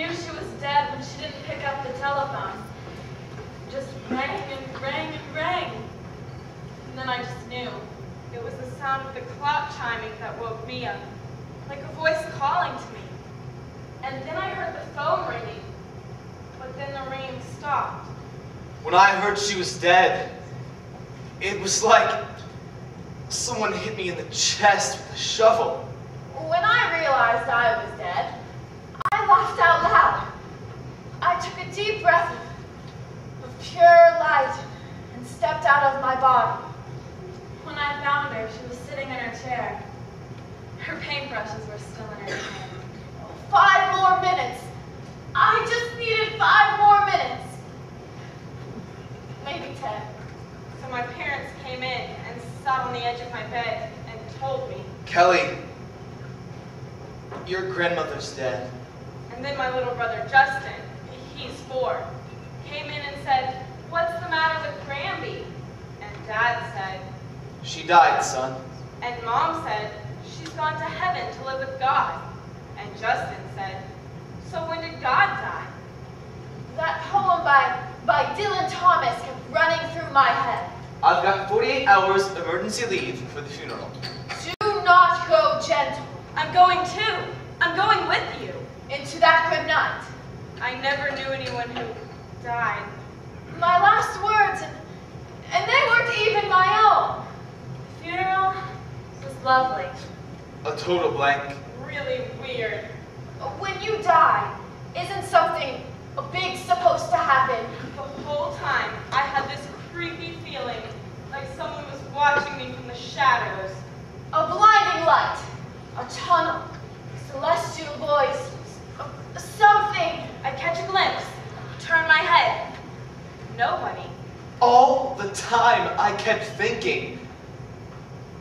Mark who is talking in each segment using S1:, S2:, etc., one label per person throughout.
S1: knew she was dead when she didn't pick up the telephone. Just rang and rang and rang. And then I just knew. It was the sound of the clock chiming that woke me up, like a voice calling to me. And then I heard the phone ringing, but then the ringing stopped.
S2: When I heard she was dead, it was like someone hit me in the chest with a shovel.
S1: When I realized I was dead, I laughed out loud. I took a deep breath of pure light and stepped out of my body. When I found her, she was sitting in her chair. Her paintbrushes were still in her hand. 5 more minutes. I just needed 5 more minutes. Maybe 10. So my parents came in and sat on the edge of my bed and told me.
S2: Kelly, your grandmother's dead.
S1: And then my little brother Justin, he's 4, came in and said, "What's the matter with Granby?" And Dad said,
S2: "She died, son."
S1: And Mom said, "She's gone to heaven to live with God." And Justin said, "So when did God die?" That poem by Dylan Thomas kept running through my head.
S2: I've got 48 hours emergency leave for the funeral.
S1: Do not go gentle. I'm going too. I'm going with you. Into that good night. I never knew anyone who died. My last words, and they weren't even my own. The funeral was lovely.
S2: A total blank.
S1: Really weird. When you die, isn't something big supposed to happen? The whole time, I had this creepy feeling, like someone was watching me from the shadows. A blinding light, a tunnel, celestial voice, something. I catch a glimpse, turn my head. Nobody.
S2: All the time I kept thinking,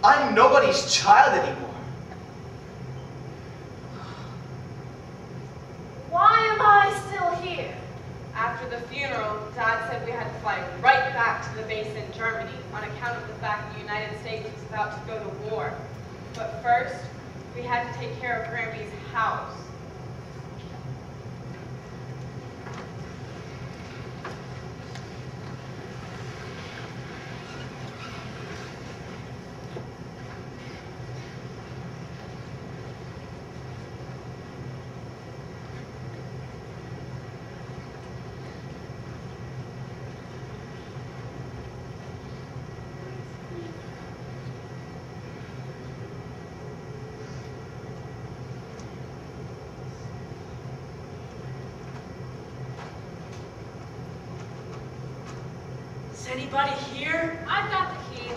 S2: I'm nobody's child anymore.
S1: Why am I still here? After the funeral, Dad said we had to fly right back to the base in Germany on account of the fact the United States was about to go to war. But first, we had to take care of Granby's house. Anybody here? I've got the key.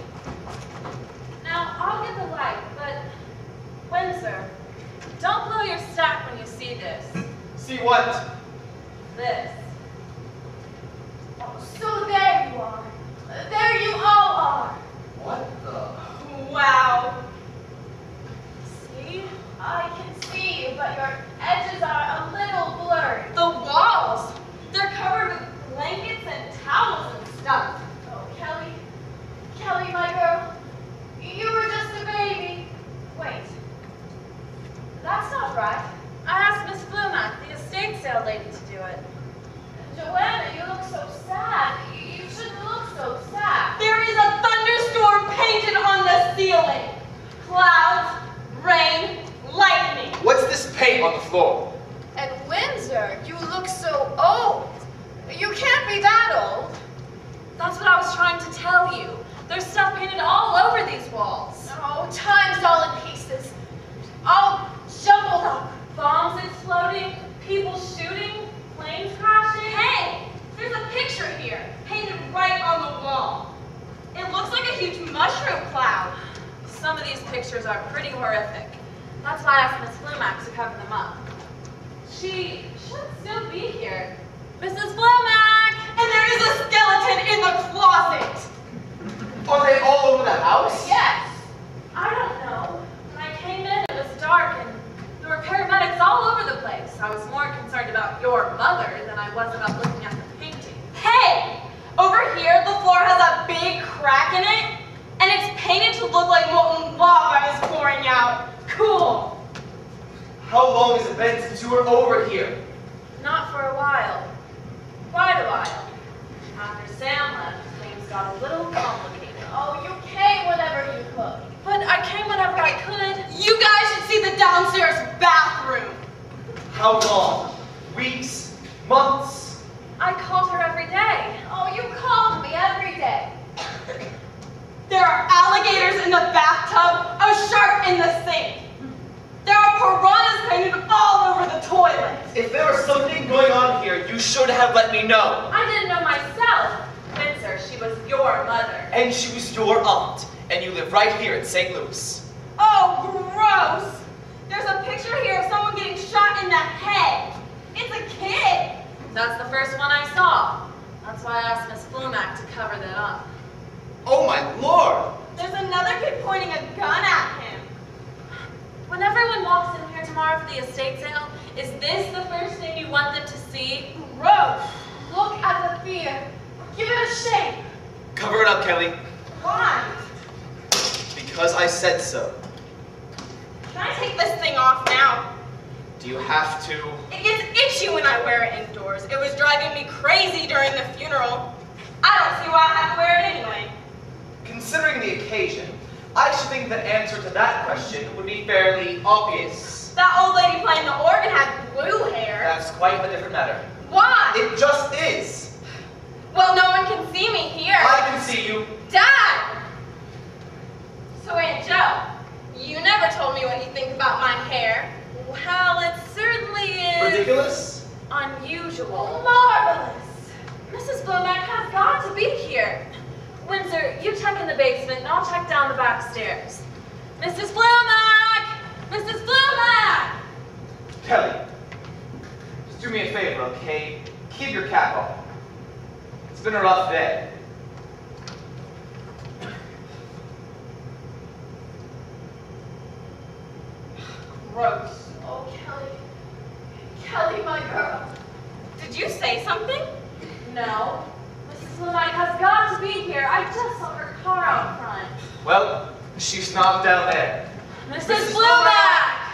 S1: Now, I'll get the light, but Windsor, don't blow your stack when you see this.
S2: See what?
S1: This. Oh, so there you are. There you all are.
S2: What the?
S1: Wow. See? I can see you, but your edges are a little blurred. The walls, they're covered with blankets and towels and stuff. Oh, Kelly, my girl, you were just a baby. Wait, that's not right. I asked Miss Flumack, the estate sale lady, to do it. Joanna, you look so sad. You shouldn't look so sad. There is a thunderstorm painted on the ceiling. Clouds, rain, lightning.
S2: What's this paint on the floor?
S1: And Windsor, you look so old. You can't be that old. That's what I was trying to tell you. There's stuff painted all over these walls. Oh, time's all in pieces. All jumbled up. Bombs exploding, people shooting, planes crashing. Hey, there's a picture here, painted right on the wall. It looks like a huge mushroom cloud. Some of these pictures are pretty horrific. That's why I asked Miss Flumack to cover them up. She should still be here. Mrs. Flumack! And there is a skeleton in the closet!
S2: Are they all over the house?
S1: Yes. I don't know. When I came in, it was dark and there were paramedics all over the place. I was more concerned about your mother than I was about looking at the painting. Hey! Over here, the floor has a big crack in it, and it's painted to look like molten lava is pouring out. Cool.
S2: How long has it been since you were over here?
S1: Not for a while. Quite a while. After Sam left, things got a little complicated.
S3: Oh, you came whenever you could.
S1: But I came whenever I could.
S3: You guys should see the downstairs bathroom.
S2: How long? Weeks? Months?
S1: I called her every day.
S3: Oh, you called me every day. There are alligators in the bathtub, a shark in the sink. There are piranhas painted all over the toilet.
S2: If there was something going on here, you should have let me know.
S1: I didn't know myself. Windsor, she was your mother.
S2: And she was your aunt. And you live right here in St. Louis.
S3: Oh, gross. There's a picture here of someone getting shot in the head. It's a kid.
S1: That's the first one I saw. That's why I asked Miss Flumac to cover that up.
S2: Oh my lord!
S3: There's another kid pointing a gun at him.
S1: When everyone walks in here tomorrow for the estate sale, is this the first thing you want them to see?
S3: Gross. Look at the fear. Give it a shake.
S2: Cover it up, Kelly.
S3: Why?
S2: Because I said so.
S3: Can I take this thing off now?
S2: Do you have to?
S3: It gets itchy when I wear it indoors. It was driving me crazy during the funeral. I don't see why I have to wear it anyway.
S2: Considering the occasion, I should think the answer to that question would be fairly obvious.
S3: That old lady playing the organ had blue hair.
S2: That's quite a different matter.
S3: Why?
S2: It just is.
S3: Well, no one can see me here.
S2: I can see you.
S3: Dad! So, Aunt Joe, you never told me what you think about my hair.
S1: Well, it certainly is
S2: Ridiculous?
S1: unusual.
S3: Marvelous.
S1: Mrs. Flumac has got to be here. Windsor, you check in the basement and I'll check down the back stairs. Mrs. Flumac! Mrs. Flumac!
S2: Kelly, just do me a favor, okay? Keep your cap on. It's been a rough day.
S3: Gross. Oh, Kelly. Kelly, my girl. Did you say something?
S1: No. Mrs. Flumac has got to be here. I just saw her car out front.
S2: Well, she's not down there.
S1: Mrs. Flumac!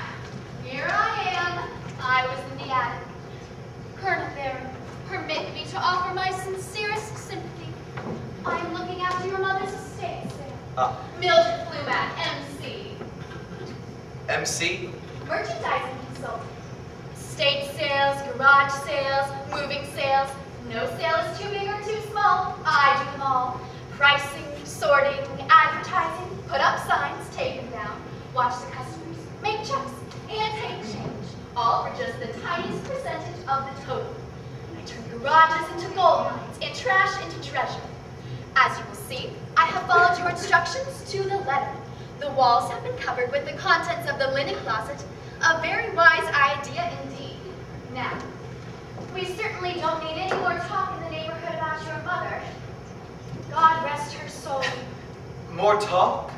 S4: Here I am. I was in the attic. Colonel Barron, permit me to offer my sincerest sympathy. I am looking after your mother's estate sale. Mildred Flumac, MC.
S2: MC?
S4: Merchandising consultant. Estate sales, garage sales, moving sales. No sale is too big or too small. I do them all. Pricing, sorting, advertising, put up signs, take them down, watch the customers, make checks, and take change. All for just the tiniest percentage of the total. I turn garages into gold mines and trash into treasure. As you will see, I have followed your instructions to the letter. The walls have been covered with the contents of the linen closet. A very wise idea indeed. Now, we certainly don't need any more talk in the neighborhood about your mother. God rest her soul.
S2: More talk?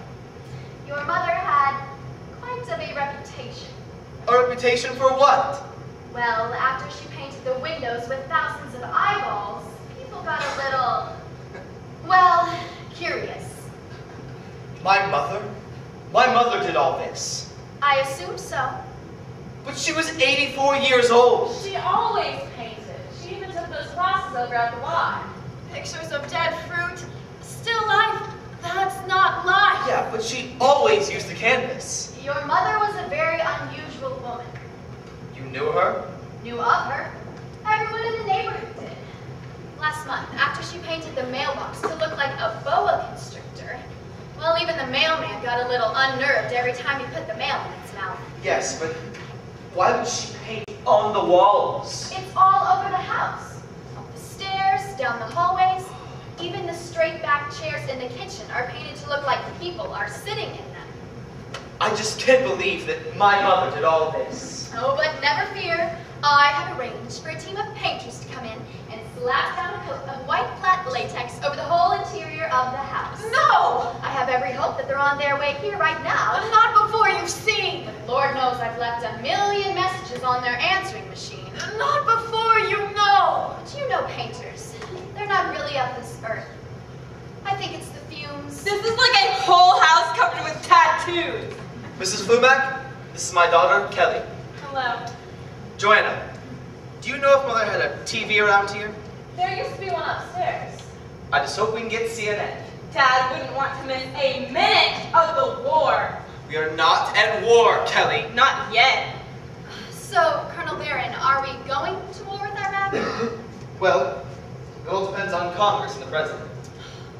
S4: Your mother had quite of a reputation.
S2: A reputation for what?
S4: Well, after she painted the windows with thousands of eyeballs, people got a little, well, curious.
S2: My mother? My mother did all this.
S4: I assume so.
S2: But she was 84 years old.
S1: She always painted. She even took those crosses over at the Y.
S3: Pictures of dead fruit. Still life. That's not life.
S2: Yeah, but she always used the canvas.
S4: Your mother was a very unusual woman.
S2: You knew her?
S4: Knew of her. Everyone in the neighborhood did. Last month, after she painted the mailbox to look like a boa constrictor, well, even the mailman got a little unnerved every time he put the mail in its mouth.
S2: Yes, but why would she paint on the walls?
S4: It's all over the house. Up the stairs, down the hallways, even the straight back chairs in the kitchen are painted to look like people are sitting in them.
S2: I just can't believe that my mother did all this.
S4: Oh, but never fear. I have arranged for a team of painters to come in and slap down a coat of white flat latex over the whole interior of the house.
S3: No!
S4: I have every hope that they're on their way here right now.
S3: Not before you've seen.
S4: But Lord knows I've left a million messages on their answering machine.
S3: Not before you know.
S4: But you know painters. They're not really of this earth. I think it's the fumes.
S3: This is like a whole house covered with tattoos.
S2: Mrs. Flumac, this is my daughter, Kelly.
S1: Hello.
S2: Joanna, do you know if Mother had a TV around here?
S1: There used to be one upstairs.
S2: I just hope we can get CNN.
S3: Dad wouldn't want to miss a minute of the war.
S2: We are not at war, Kelly.
S3: Not yet.
S4: So, Colonel Barron, are we going to war with Iraq?
S2: Well, it all depends on Congress and the President.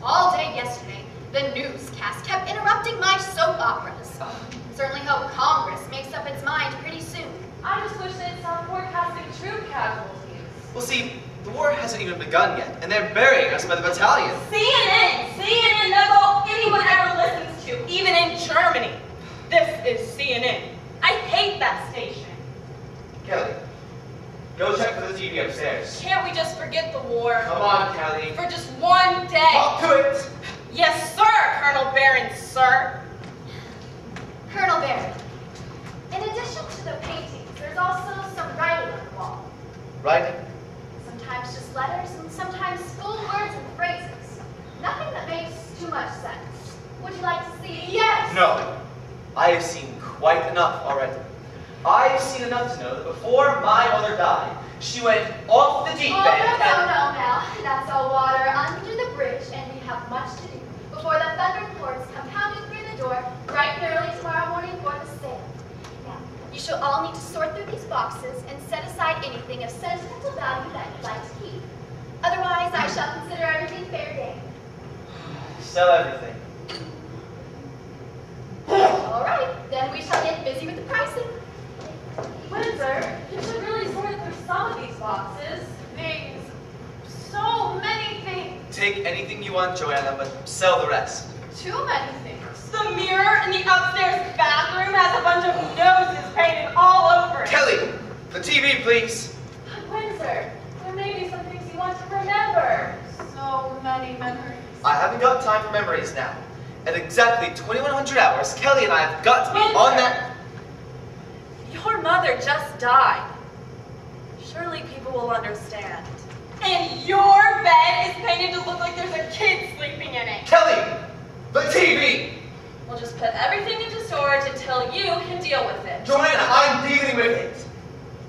S4: All day yesterday, the newscast kept interrupting my soap operas. Certainly hope Congress makes up its mind pretty soon.
S1: I just wish they'd stop forecasting troop casualties.
S2: Well, see, the war hasn't even begun yet, and they're burying us by the battalion.
S3: CNN, that's all anyone ever listens to, even in Germany. This is CNN. I hate that station.
S2: Kelly, go check for the TV upstairs.
S3: Can't we just forget the war?
S2: Come on, Kelly.
S3: For just one day.
S2: Up to it!
S3: Yes, sir, Colonel Barron, sir.
S4: Colonel Barron, in addition to the paintings, there's also some writing on the wall.
S2: Writing?
S4: Sometimes just letters, and sometimes full words and phrases. Nothing that makes too much sense. Would you like to see? Yes!
S2: No. I have seen quite enough already. I've seen enough to know that before my mother died, she went off the deep end.
S4: No. That's all water under the bridge, and we have much to do before the thunder reports come pounding through the door bright and early tomorrow morning for the sale. Now, you shall all need to sort through these boxes and set aside anything of sentimental value that you'd like to keep. Otherwise, I shall consider everything fair game.
S2: Sell everything.
S4: All right, then we shall get busy with the pricing.
S1: Windsor, you should really sort through some of these boxes. Things. So many things.
S2: Take anything you want, Joanna, but sell the rest.
S1: Too many things.
S3: The mirror in the upstairs bathroom has a bunch of noses painted all over it.
S2: Kelly, the TV, please.
S1: Windsor, there may be some things you want to remember. So many memories.
S2: I haven't got time for memories now. At exactly 2100 hours, Kelly and I have got to be on that.
S1: Your mother just died. Surely people will understand.
S3: And your bed is painted to look like there's a kid sleeping in it.
S2: Kelly, the TV.
S1: We'll just put everything into storage until you can deal with it.
S2: Joanna, I'm dealing with it.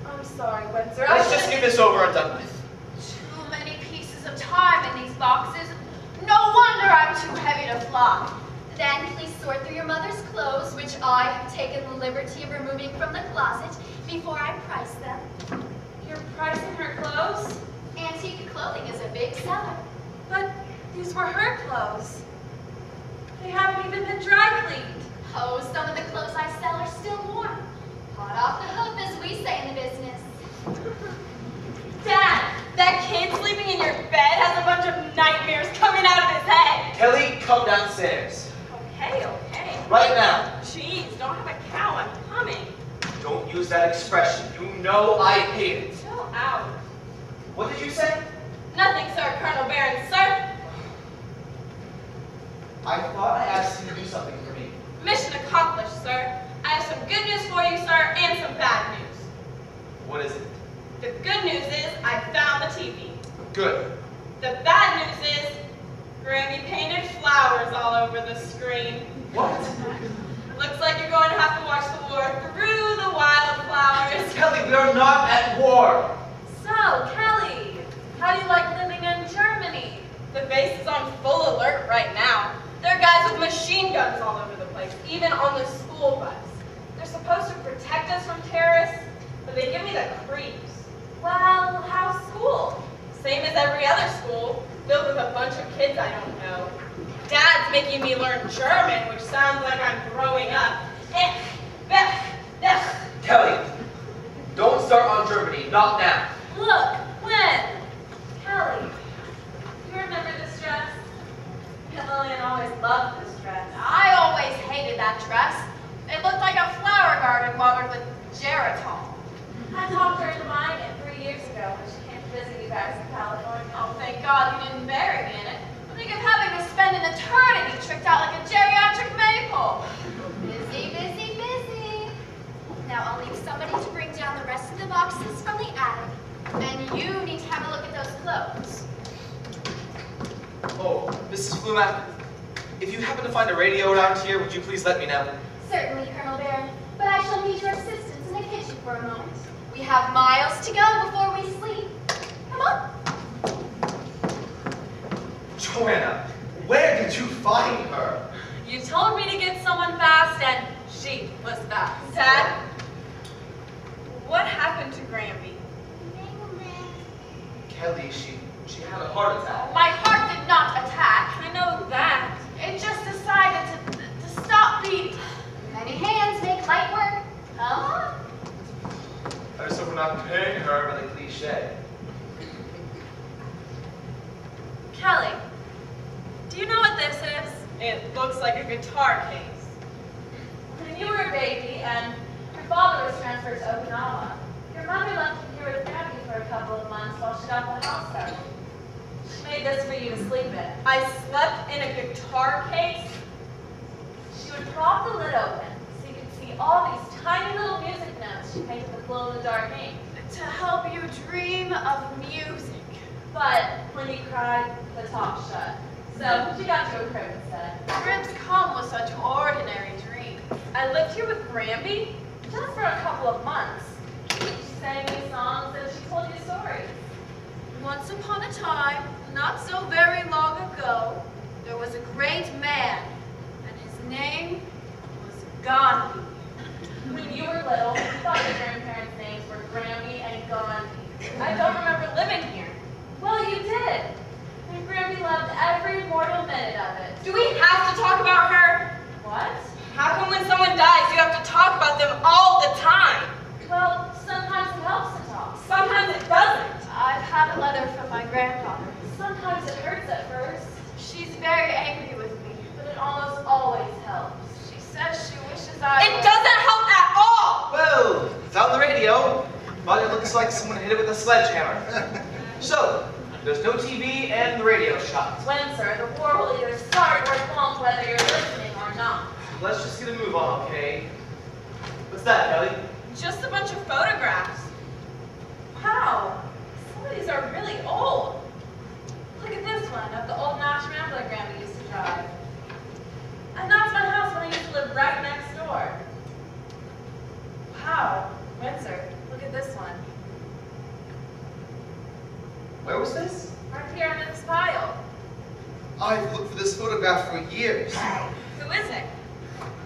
S1: I'm sorry, Windsor.
S2: Let's just get this over and done with.
S1: Too many pieces of time in these boxes. No wonder I'm too heavy to fly.
S4: Then please sort through your mother's clothes, which I have taken the liberty of removing from the closet before I price them.
S1: You're pricing her clothes?
S4: Antique clothing is a big seller.
S1: But these were her clothes. They haven't even been dry cleaned.
S4: Oh, some of the clothes I sell are still warm. Hot off the hook, as we say in the business.
S3: Dad, that kid sleeping in your bed has a bunch of nightmares coming out of his head.
S2: Kelly, come downstairs.
S3: Okay.
S2: Right now.
S3: Jeez, don't have a cow, I'm coming.
S2: Don't use that expression. You know I hate it.
S3: Chill out.
S2: What did you say?
S3: Nothing, sir, Colonel Barron, sir.
S2: I thought I asked you to do something for me.
S3: Mission accomplished, sir. I have some good news for you, sir, and some bad news.
S2: What is it?
S3: The good news is I found the TV.
S2: Good.
S3: The bad news is Grammy painted flowers all over the screen.
S2: What?
S3: Looks like you're going to have to watch the war through the wildflowers.
S2: Kelly, we are not at war.
S1: So, Kelly, how do you like living in Germany?
S3: The base is on full alert right now. There are guys with machine guns all over the place, even on the school bus. They're supposed to protect us from terrorists, but they give me the creeps.
S1: Well, how's school?
S3: Same as every other school, filled with a bunch of kids I don't know. Dad's making me learn German, which sounds like I'm growing up.
S2: Kelly, don't start on Germany, not now.
S1: Look, when? Kelly, you remember this dress? Lillian always loved this dress.
S3: I always hated that dress. It looked like a flower garden watered with geritol.
S1: I talked her into buying it 3 years ago when she came to visit you guys in California.
S3: Oh, thank God you didn't bury me in it. Think of having to spend an eternity tricked out like a geriatric maple.
S4: Busy. Now I'll leave somebody to bring down the rest of the boxes from the attic, and you need to have a look at those clothes.
S2: Oh, Mrs. Flumack, if you happen to find a radio around here, would you please let me know?
S4: Certainly, Colonel Barron, but I shall need your assistance in the kitchen for a moment. We have miles to go before we
S2: Joanna, where did you find her?
S1: You told me to get someone fast, and she was fast.
S3: Dad, what happened to Granby?
S2: Kelly, she had a heart attack.
S1: My heart did not attack. I know that. It just decided to stop beating.
S4: Many hands make light work. Huh?
S2: I was hoping not paying her by the cliche.
S1: Kelly, do you know what this is?
S3: It looks like a guitar case.
S1: When you were a baby and your father was transferred to Okinawa, your mother left you here with Gabby for a couple of months while she got the house started. She made this for you to sleep in.
S3: I slept in a guitar case?
S1: She would prop the lid open so you could see all these tiny little music notes she painted with glow-in-the-dark ink. To help you dream of music. But when you cried, the top shut. So she got you a crib instead. Cribs come with such ordinary dreams.
S3: I lived here with Granby?
S1: Just for a couple of months. She sang me songs and she told you stories. Once upon a time, not so very long ago, there was a great man, and his name was Gandhi. When you were little, you thought your grandparents' names were Granby and Gandhi.
S3: I don't remember living here.
S1: Well, you did. And Granby loved every mortal minute of it.
S3: Do we have to talk about her?
S1: What?
S3: How come when someone dies, you have to talk about them all the time?
S1: Well, sometimes it helps to talk.
S3: Sometimes it doesn't.
S1: I've had a letter from my grandfather. Sometimes it hurts at first. She's very angry with me, but it almost always helps. She says she wishes
S3: It doesn't help at all!
S2: Well, it's on the radio, but it looks like someone hit it with a sledgehammer. So, there's no TV and the radio shut.
S1: Windsor, the war will either start or it won't, whether you're listening or not.
S2: Let's just get a move on, okay? What's that, Kelly?
S3: Just a bunch of photographs. Wow, some of these are really old.
S1: Look at this one of the old Nash Rambler Granby used to drive. And that's my house when I used to live right next door. Wow, Windsor, look at this one.
S2: Where was this?
S1: Right here in this pile.
S5: I've looked for this photograph for years.
S3: Who is it?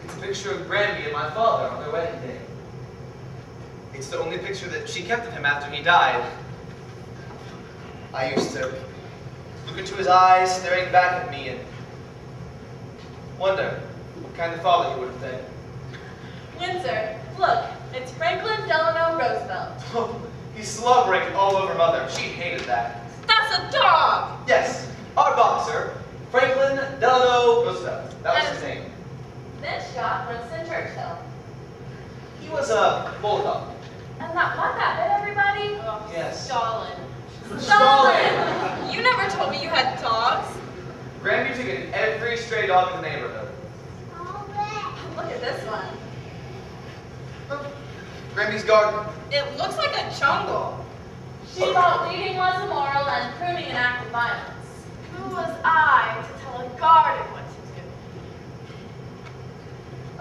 S2: It's a picture of Granby and my father on their wedding day. It's the only picture that she kept of him after he died. I used to look into his eyes, staring back at me, and wonder what kind of father he would have been.
S1: Windsor, look, it's Franklin Delano Roosevelt.
S2: He's slobbering all over Mother. She hated that.
S3: That's a dog!
S2: Yes, our boxer, Franklin Delano Roosevelt. That was his name.
S1: This shot Winston Churchill.
S2: He was a bulldog.
S1: And that one that bit everybody?
S3: Oh,
S2: Yes.
S3: Stalin.
S1: Stalin!
S3: You never told me you had dogs.
S2: Granby took in every stray dog in the neighborhood.
S1: Look at this one.
S5: Granby's garden.
S3: It looks like a jungle.
S1: She thought weeding was immoral and pruning an act of violence. Who was I to tell a garden what to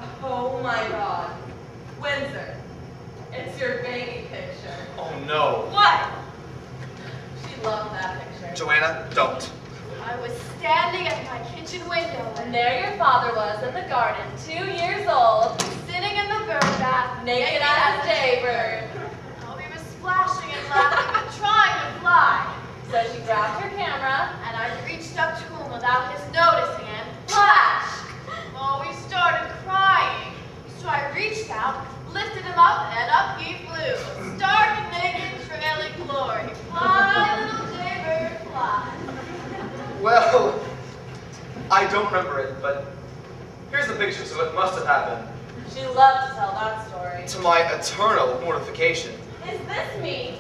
S1: do?
S3: Oh my god. Windsor, it's your baby picture.
S2: Oh no.
S3: What?
S1: She loved that picture.
S2: Joanna, don't.
S1: I was standing at my kitchen window, and there your father was in the garden, 2 years old, sitting in the bird bath, naked as a jaybird. Oh, he was splashing and laughing, but trying to fly. So she grabbed her camera, and I reached up to him without his noticing, and flash! Oh, he started crying. So I reached out, lifted him up, and up he flew. Stark and naked, trailing glory. Fly, little jaybird, fly.
S2: Well, I don't remember it, but here's the picture, so it must have happened.
S1: She loved to tell that story.
S2: To my eternal mortification.
S3: Is this me?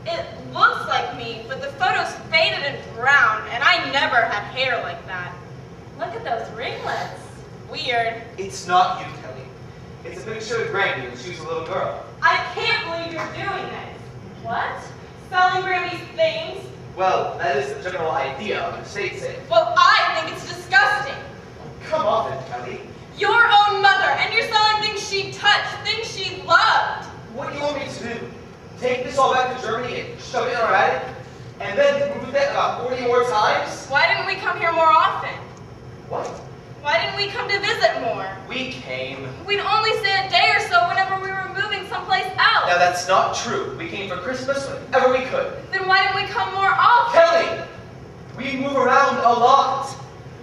S3: It looks like me, but the photo's faded and brown, and I never had hair like that.
S1: Look at those ringlets.
S3: Weird.
S2: It's not you, Kelly. It's a picture of Granby when she was a little girl.
S3: I can't believe you're doing this.
S1: What?
S3: Selling Granby's things?
S2: Well, that is the general idea of an estate sale.
S3: Well, I think it's disgusting.
S2: Come on then, Kelly.
S3: Your own mother, and you're selling things she touched, things she loved.
S2: What do you want me to do? Take this all back to Germany and shove it in our attic? and then moved it about 40 more times?
S3: Why didn't we come here more often?
S2: What?
S3: Why didn't we come to visit more?
S2: We came.
S3: We'd only stay a day or so whenever we were moving someplace else.
S2: Now that's not true. We came for Christmas whenever we could.
S3: Then why didn't we come more often?
S2: Kelly! We move around a lot.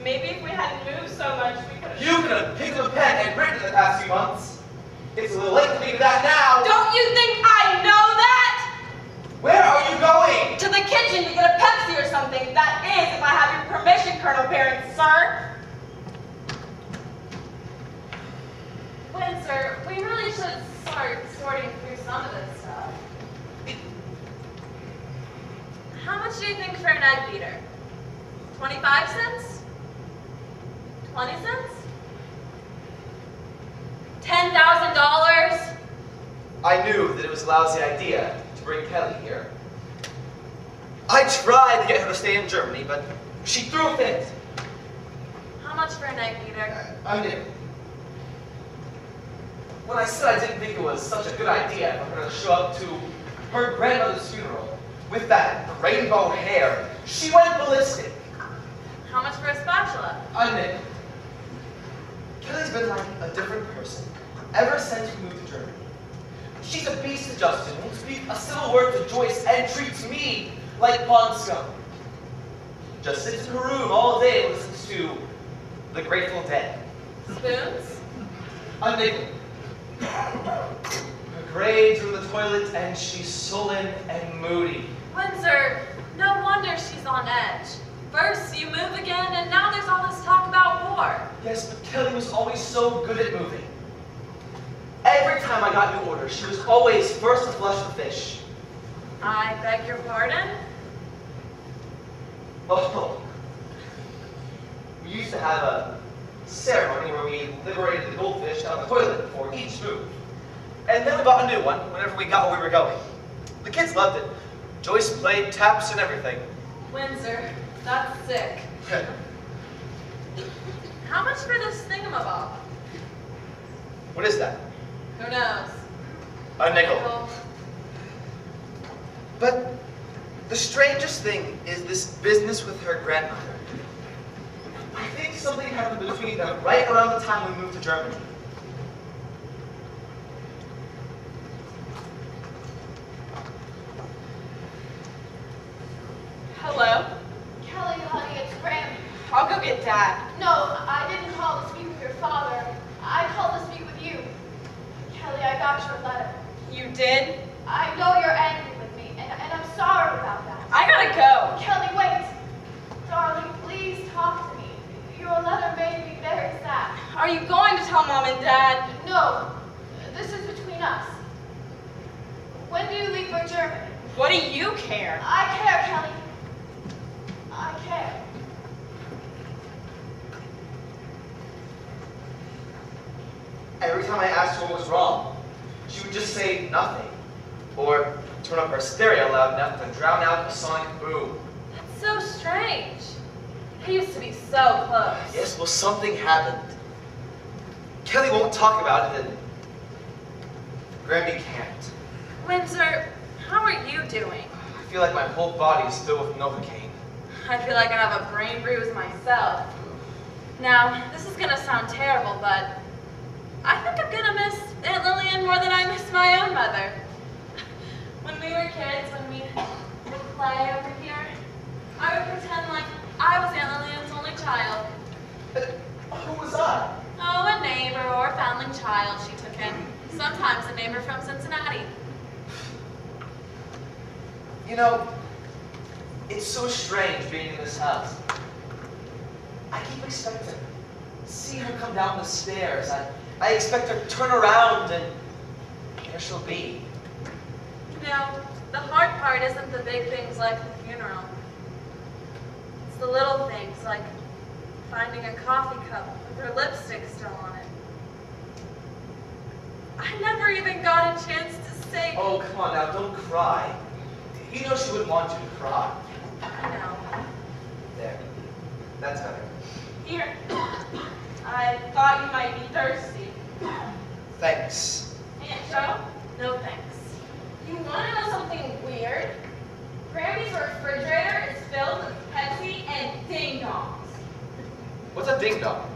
S3: Maybe if we hadn't moved so much, we could have...
S2: You could have picked up a pen and written in the past few months. It's a little late to leave that now.
S3: Don't you think I know that?
S2: Where are you going?
S3: To the kitchen to get a Pepsi or something. That is, if I have your permission, Colonel Barron, sir.
S1: Windsor, we really should start sorting through some of this stuff. How much do you think for an egg beater? 25 cents? 20 cents? $10,000?
S2: I knew that it was a lousy idea to bring Kelly here. I tried to get her to stay in Germany, but she threw a fit.
S1: How much for an egg beater?
S2: I did. When I said I didn't think it was such a good idea for her to show up to her grandmother's funeral with that rainbow hair, she went ballistic.
S1: How much for a spatula?
S2: I did. Kelly's been like a different person ever since we moved to Germany. She's a beast to Justin, won't speak a civil word to Joyce, and treats me like pond scum. Just sits in her room all day and listens to the Grateful Dead.
S1: Spoons?
S2: A nickel. Her grades are in the toilet, and she's sullen and moody.
S1: Windsor, no wonder she's on edge. First you move again, and now there's all this talk about war.
S2: Yes, but Kelly was always so good at moving. Every time I got new orders, she was always first to flush the fish.
S1: I beg your pardon?
S2: Oh, we used to have a ceremony where we liberated the goldfish down the toilet before each move. And then we bought a new one whenever we got where we were going. The kids loved it. Joyce played taps and everything.
S1: Windsor, that's sick. How much for this thingamabob?
S2: What is that?
S1: Who knows?
S2: A nickel. But the strangest thing is this business with her grandmother. I think something happened between them right around the time we moved to Germany.
S3: Hello?
S4: Kelly, honey, it's Graham.
S3: I'll go get Dad.
S4: No, I didn't call to speak with your father. I called to speak with you. Kelly, I got your letter.
S3: You did?
S4: I know you're angry with me, and I'm sorry about that.
S3: I gotta go.
S4: Kelly, wait. Darling, please talk to me. Your letter made me very sad.
S3: Are you going to tell Mom and Dad?
S4: No, this is between us. When do you leave for Germany?
S3: What do you care?
S4: I care, Kelly. I care.
S2: Every time I asked her what was wrong, she would just say nothing. Or turn up her stereo loud enough to drown out the sonic boom.
S1: That's so strange. They used to be so close.
S2: Yes, well, something happened. Kelly won't talk about it, and Grammy can't.
S1: Windsor, how are you doing?
S2: I feel like my whole body is filled with Novocaine.
S1: I feel like I have a brain bruise myself. Now, this is gonna sound terrible, but I think I'm gonna miss Aunt Lillian more than I miss my own mother. When we were kids, when we would play over here, I would pretend like I was Aunt Lillian's only child.
S2: Who was I?
S1: Oh, a neighbor or foundling child she took in. Sometimes a neighbor from Cincinnati.
S2: You know, it's so strange being in this house. I keep expecting to see her come down the stairs. I expect her to turn around and there she'll be.
S1: You know, the hard part isn't the big things like the funeral. It's the little things like finding a coffee cup with her lipstick still on it. I never even got a chance to say...
S2: Oh, come on now, don't cry. You know she wouldn't want you to cry.
S1: I know.
S2: There. That's better.
S3: Here. I thought you might be thirsty.
S2: Thanks.
S3: Aunt Joe?
S1: No thanks.
S3: You want to know something weird? Grammy's refrigerator
S2: ding-dong?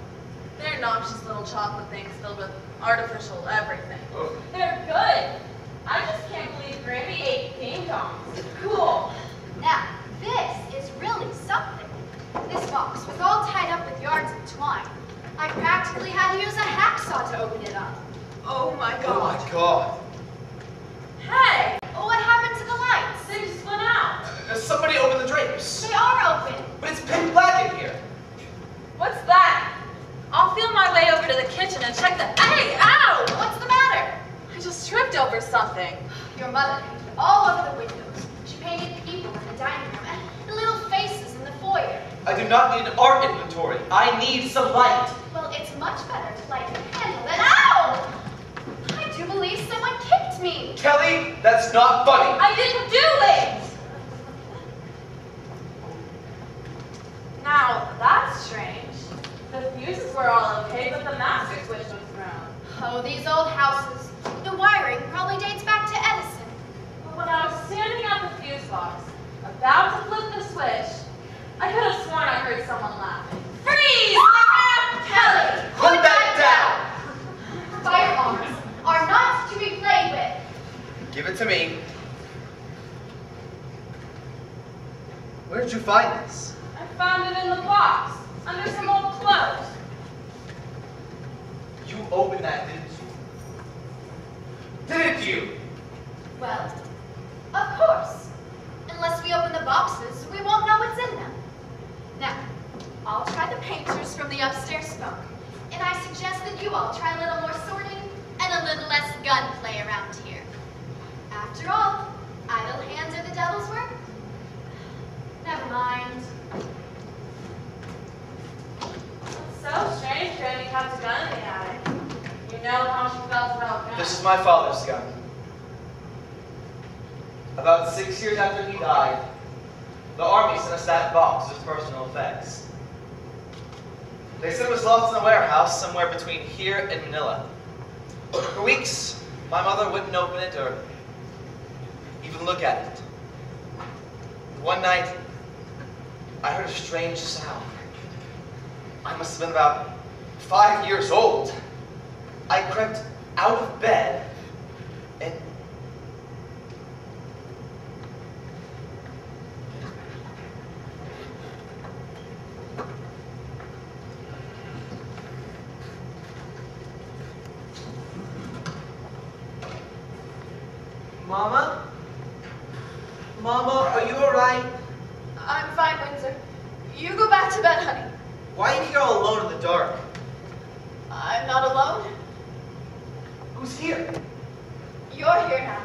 S1: They're noxious little chocolate things filled with artificial everything.
S2: Oh.
S3: They're good. I just can't believe Grammy ate ding-dongs. Cool.
S4: Now, this is really something. This box was all tied up with yards and twine. I practically had to use a hacksaw to open it up.
S1: Oh my
S2: Oh
S1: god.
S2: my god.
S1: Hey!
S4: What happened to the lights?
S1: They just went out.
S2: Somebody open the drapes.
S4: They are open.
S2: But it's pitch black in here.
S1: What's that? I'll feel my way over to the kitchen and check the. Hey! Ow!
S4: What's the matter?
S1: I just tripped over something.
S4: Your mother painted all over the windows. She painted people in the dining room and little faces in the foyer.
S2: I do not need an art inventory. I need some light.
S4: Well, it's much better to light a candle than— Ow! I do believe someone kicked me.
S2: Kelly, that's not funny.
S1: I didn't do it! Now, that's strange. The fuses were all okay, but the master switch was thrown.
S4: Oh, these old houses. The wiring probably dates back to Edison.
S1: But when I was standing at the fuse box, about to flip the switch, I could have sworn I heard someone laughing. Freeze!
S4: Kelly,
S2: Put that
S4: down! Firearms are not to be played with.
S2: Give it to me. Where did you find this?
S1: I found it in the box, under some old clothes.
S2: You opened that, didn't you? Didn't you?
S4: Well, of course. Unless we open the boxes, we won't know what's in them. Now, I'll try the painters from the upstairs phone, and I suggest that you all try a little more sorting and a little less gunplay around here. After all, idle hands are the devil's work. Never mind.
S1: It's so strange Granny kept a gun in the attic. You know how she felt about guns.
S2: This is my father's gun. About 6 years after he died, the army sent us that box with personal effects. They said it was locked in a warehouse somewhere between here and Manila. For weeks, my mother wouldn't open it or even look at it. One night, I heard a strange sound. I must have been about 5 years old. I crept out of bed and Mama? Mama, are you alright?
S1: I'm fine, Windsor. You go back to bed, honey.
S2: Why are you here all alone in the dark?
S1: I'm not alone.
S2: Who's here?
S1: You're here now.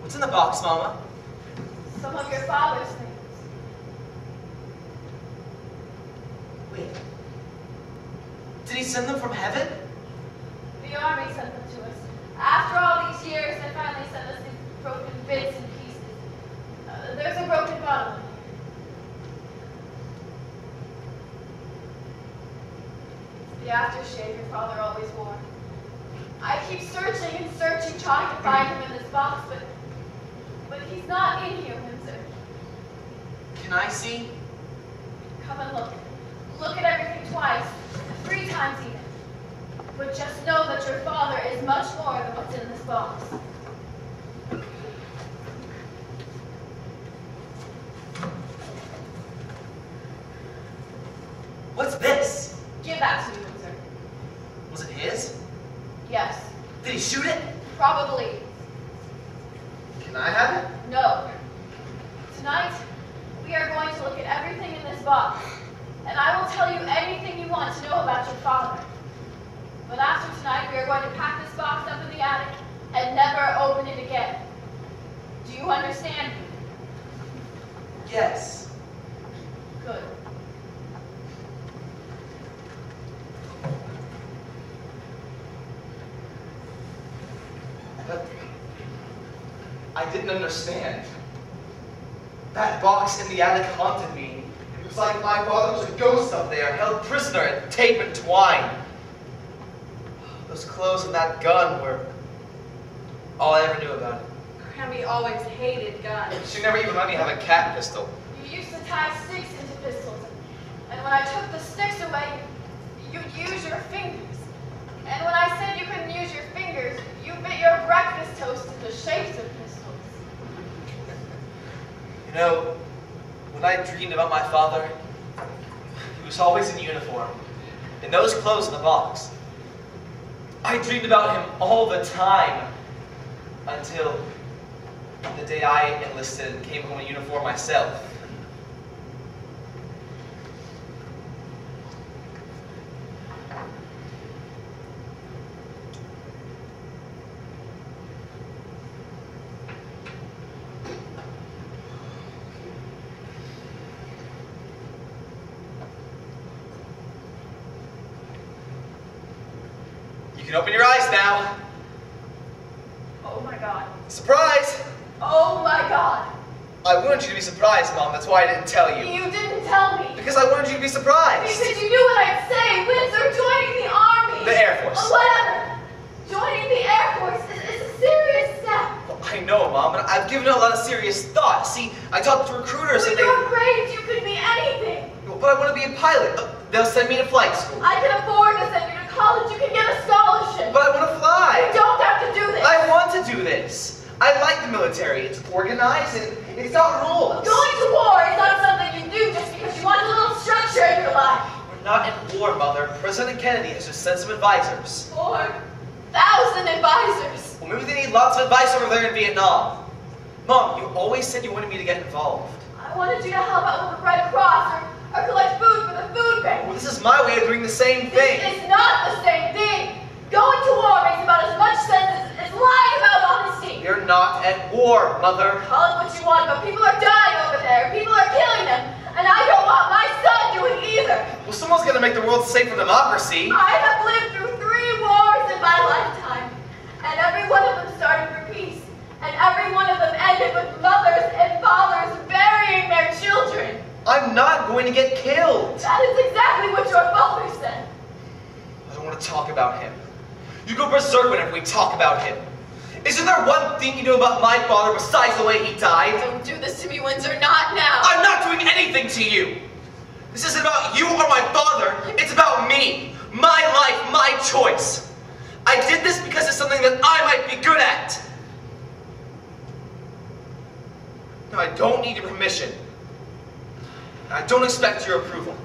S2: What's in the box, Mama?
S1: Some of your father's things.
S2: Wait. Did he send them from heaven?
S1: The army sent them to us. After all these years, they finally sent us these broken bits and pieces. There's a broken bottle in here. It's the aftershave your father always wore. I keep searching and searching, trying to find him in this box, but he's not in here, Windsor.
S2: Can I see?
S1: Come and look. Look at everything twice, 3 times even. But just know that your father is much more than what's in this box.
S2: What's this?
S1: Give that to me, Windsor.
S2: Was it his?
S1: Yes.
S2: Did he shoot it?
S1: Probably.
S2: Can I have it?
S1: No. Tonight, we are going to look at everything in this box, and I will tell you anything you want to know about your father. But after tonight, we are going to pack this box up in the attic and never open it again. Do you understand me?
S2: Yes.
S1: Good.
S2: But I didn't understand. That box in the attic haunted me. It was like my father was a ghost up there, held prisoner in tape and twine. Those clothes and that gun were all I ever knew about it.
S1: Grammy always hated guns.
S2: She never even let me have a cat pistol.
S1: You used to tie sticks into
S3: pistols. And when I took the sticks away, you'd use your fingers. And when I said you couldn't use your fingers, you bit your breakfast toast into shapes of pistols.
S2: You know, when I dreamed about my father, he was always in uniform, in those clothes in the box. I dreamed about him all the time, until the day I enlisted and came home in uniform myself. You can open your eyes now.
S3: Oh my God.
S2: Surprise!
S3: Oh my God.
S2: I wanted you to be surprised, Mom. That's why I didn't tell you.
S3: You didn't tell me.
S2: Because I wanted you to be surprised.
S3: Because you knew what I'd say. Windsor, joining the Army.
S2: The Air Force.
S3: Whatever. Joining the Air Force is a serious step.
S2: Well, I know, Mom, and I've given it a lot of serious thought. See, I talked to recruiters and
S3: When you're brave, you could be anything.
S2: But I want to be a pilot. They'll send me to flight school.
S3: I can afford to send you to college. You can get a scholarship.
S2: But I want to fly.
S3: You don't have to do this.
S2: I want to do this. I like the military. It's organized and it's got rules.
S3: Going to war is not something you do just because you want a little structure in your life.
S2: We're not in war, Mother. President Kennedy has just sent some advisors.
S3: 4,000 advisors.
S2: Well, maybe they need lots of advice over there in Vietnam. Mom, you always said you wanted me to get involved.
S3: I wanted you to help out with the Red Cross or collect food for the food bank.
S2: Well, this is my way of doing the same thing.
S3: This is not the same thing. Going to war makes about as much sense as lying about honesty.
S2: You're not at war, Mother.
S3: Call it what you want, but people are dying over there. People are killing them. And I don't want my son doing either.
S2: Well, someone's going to make the world safe for democracy.
S3: I have lived through 3 wars in my lifetime. And every one of them started for peace. And every one of them ended with mothers and fathers burying their children.
S2: I'm not going to get killed.
S3: That is exactly what your father said.
S2: I don't want to talk about him. You go berserk whenever we talk about him. Isn't there one thing you know about my father besides the way he died?
S3: Don't do this to me, Windsor, not now.
S2: I'm not doing anything to you. This isn't about you or my father. It's about me. My life, my choice. I did this because it's something that I might be good at. No, I don't need your permission. I don't expect your approval.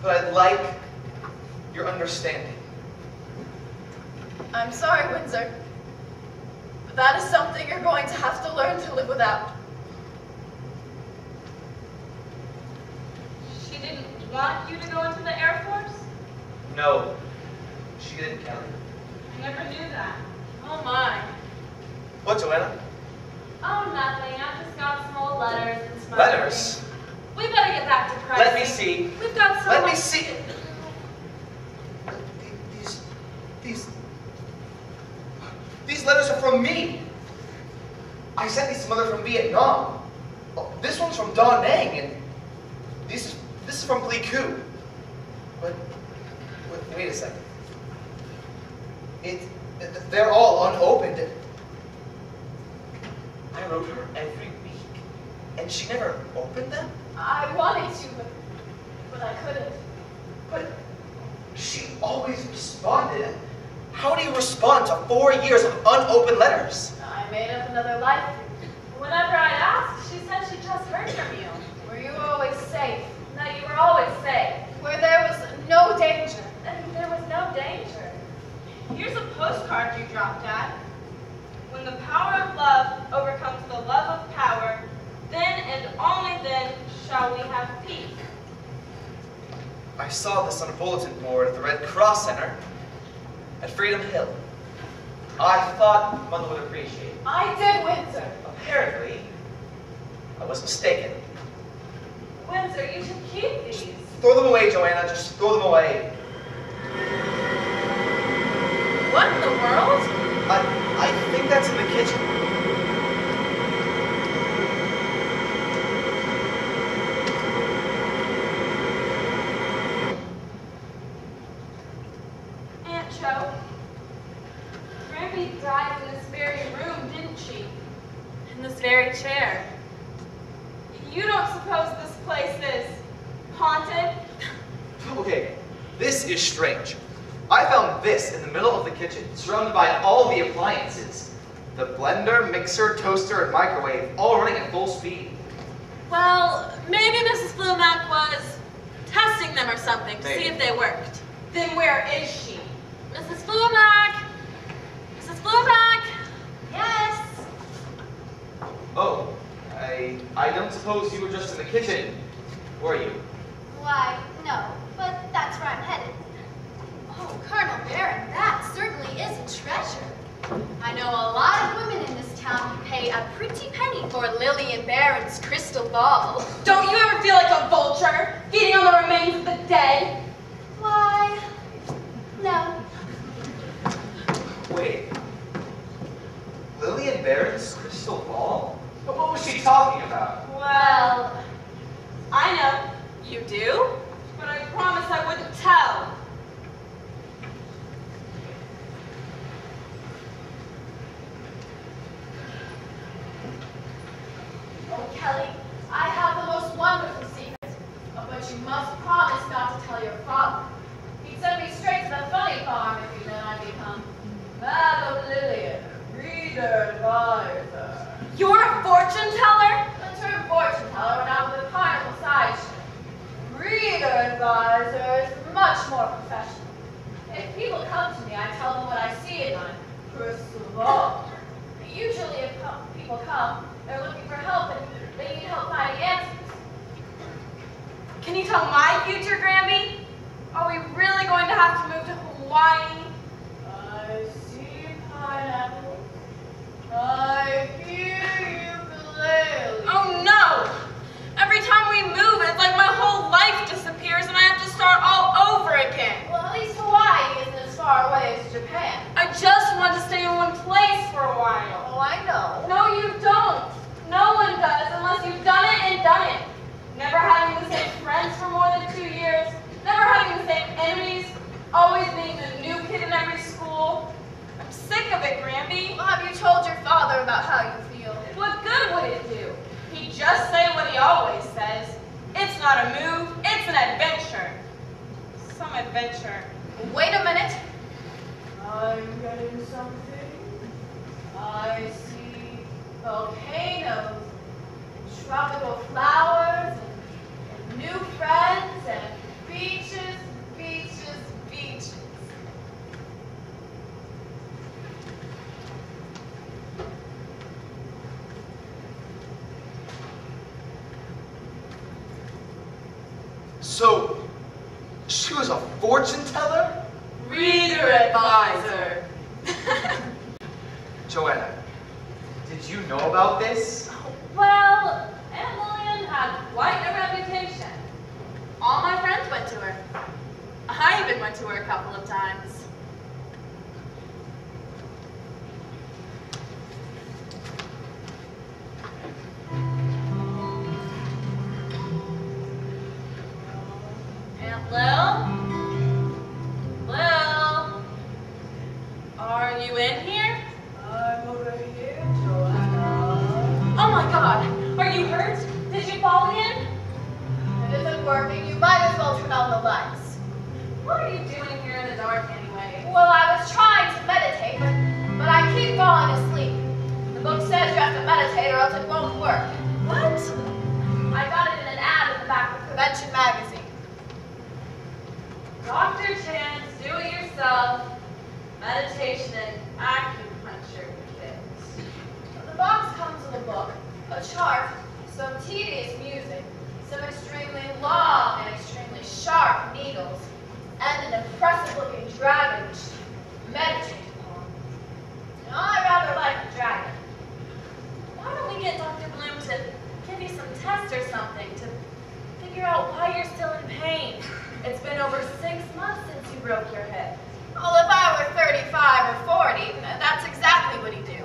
S2: But I'd like your understanding.
S3: I'm sorry, Windsor. But that is something you're going to have to learn to live without.
S1: She didn't want you to go into the Air Force?
S2: No, she didn't, Kelly.
S1: I never knew that. Oh my.
S2: What, Joanna?
S1: Oh, nothing. I just got some old letters and some
S2: Letters?
S1: We better get back to pricing.
S2: Let me see.
S1: We've got so
S2: Let me
S1: much-
S2: see. These letters are from me. I sent these to Mother from Vietnam. Oh, this one's from Da Nang, and this is from Pleiku. But wait a second. They're all unopened. I wrote her every week, and she never opened them.
S3: I wanted to, but I couldn't.
S2: But she always responded. How do you respond to 4 years of unopened letters?
S3: I made up another life.
S1: Whenever I asked, she said she just heard from you.
S3: Were you always safe?
S1: That you were always safe.
S3: Where there was no danger.
S1: And there was no danger. Here's a postcard you dropped, Dad. When the power of love overcomes the love of power, then and only then shall we have peace.
S2: I saw this on a bulletin board at the Red Cross Center at Freedom Hill. I thought Mother would appreciate it.
S3: I did, Windsor.
S2: Apparently, I was mistaken.
S1: Windsor, you should keep these.
S2: Throw them away, Joanna. Just throw them away.
S1: What in the world?
S2: I think that's in the kitchen.
S1: Aunt Jo, Grampy died in this very room, didn't she? In this very chair.
S3: You don't suppose this place is haunted?
S2: Okay, this is strange. I found this in the middle of the kitchen, surrounded by all the appliances. The blender, mixer, toaster, and microwave, all running at full speed.
S1: Well, maybe Mrs. Flumac was testing them or something to see if they worked.
S3: Then where is she?
S1: Mrs. Flumac! Mrs. Flumac!
S4: Yes.
S2: Oh, I don't suppose you were just in the kitchen, were you?
S4: Why, no, but that's where I'm headed. Oh, Colonel Baron, that certainly is a treasure. I know a lot of women in this town who pay a pretty penny for Lillian Barron's crystal ball.
S3: Don't you ever feel like a vulture, feeding on the remains of the dead?
S4: Why, no.
S2: Wait. Lillian Barron's crystal ball? But what was she talking about?
S3: Well, I know,
S1: You do?
S3: but I promised I wouldn't tell.
S1: Oh, Kelly, I have the most wonderful secret. But you must promise not to tell your father. He'd send me straight to the funny farm if he knew I'd become Madam Lillian, reader advisor.
S3: You're a fortune teller?
S1: The term fortune teller went out with the carnival sideshow. Reader advisor is much more professional. If people come to me, I tell them what I see in my crystal ball. Usually if people come, they're looking for help and they need help finding answers.
S3: Can you tell my future, Grammy? Are we really going to have to move to Hawaii?
S1: I see pineapples. I hear ukulele.
S3: Oh no! Every time we move, it's like my whole life disappears and I have to start all over again.
S1: Well, at least Hawaii isn't as far away as Japan.
S3: I just want to stay in one place for a while.
S1: Oh, I know.
S3: No, you don't. No one does unless you've done it and done it. Never having the same friends for more than 2 years. Never having the same enemies. Always being the new kid in every school. I'm sick of it, Gramby.
S1: Well, have you told your father about how you feel?
S3: What good would it do? He'd just say what he always says. It's not a move, it's an adventure. Some adventure.
S1: Wait a minute. I'm getting something. I see volcanoes, and tropical flowers, and new friends, and beaches, beaches, beaches.
S5: So, she was a fortune teller?
S1: Reader advisor.
S2: Joanna, did you know about this?
S1: Well, Aunt Lillian had quite a reputation. All my friends went to her. I even went to her a couple of times. Aunt Lil? Lil? Are you in here? I'm over here, Joanna. Oh my God! Are you hurt? Did you fall in? It isn't working. You might as well turn on the lights. What are you doing here in the dark anyway? Well, I was trying to meditate, but I keep falling asleep. The book says you have to meditate or else it won't work. What? I got it in an ad in the back of Prevention magazine. Dr. Chan's do-it-yourself meditation and acupuncture kit. The box comes with a book, a chart, some tedious music, some extremely long and extremely sharp needles, and an impressive-looking dragon which meditate upon. Now, I rather like the dragon. Why don't we get Dr. Bloom to give you some tests or something to figure out why you're still in pain? It's been over 6 months since you broke your hip. Well, if I were 35 or 40, that's exactly what he'd do.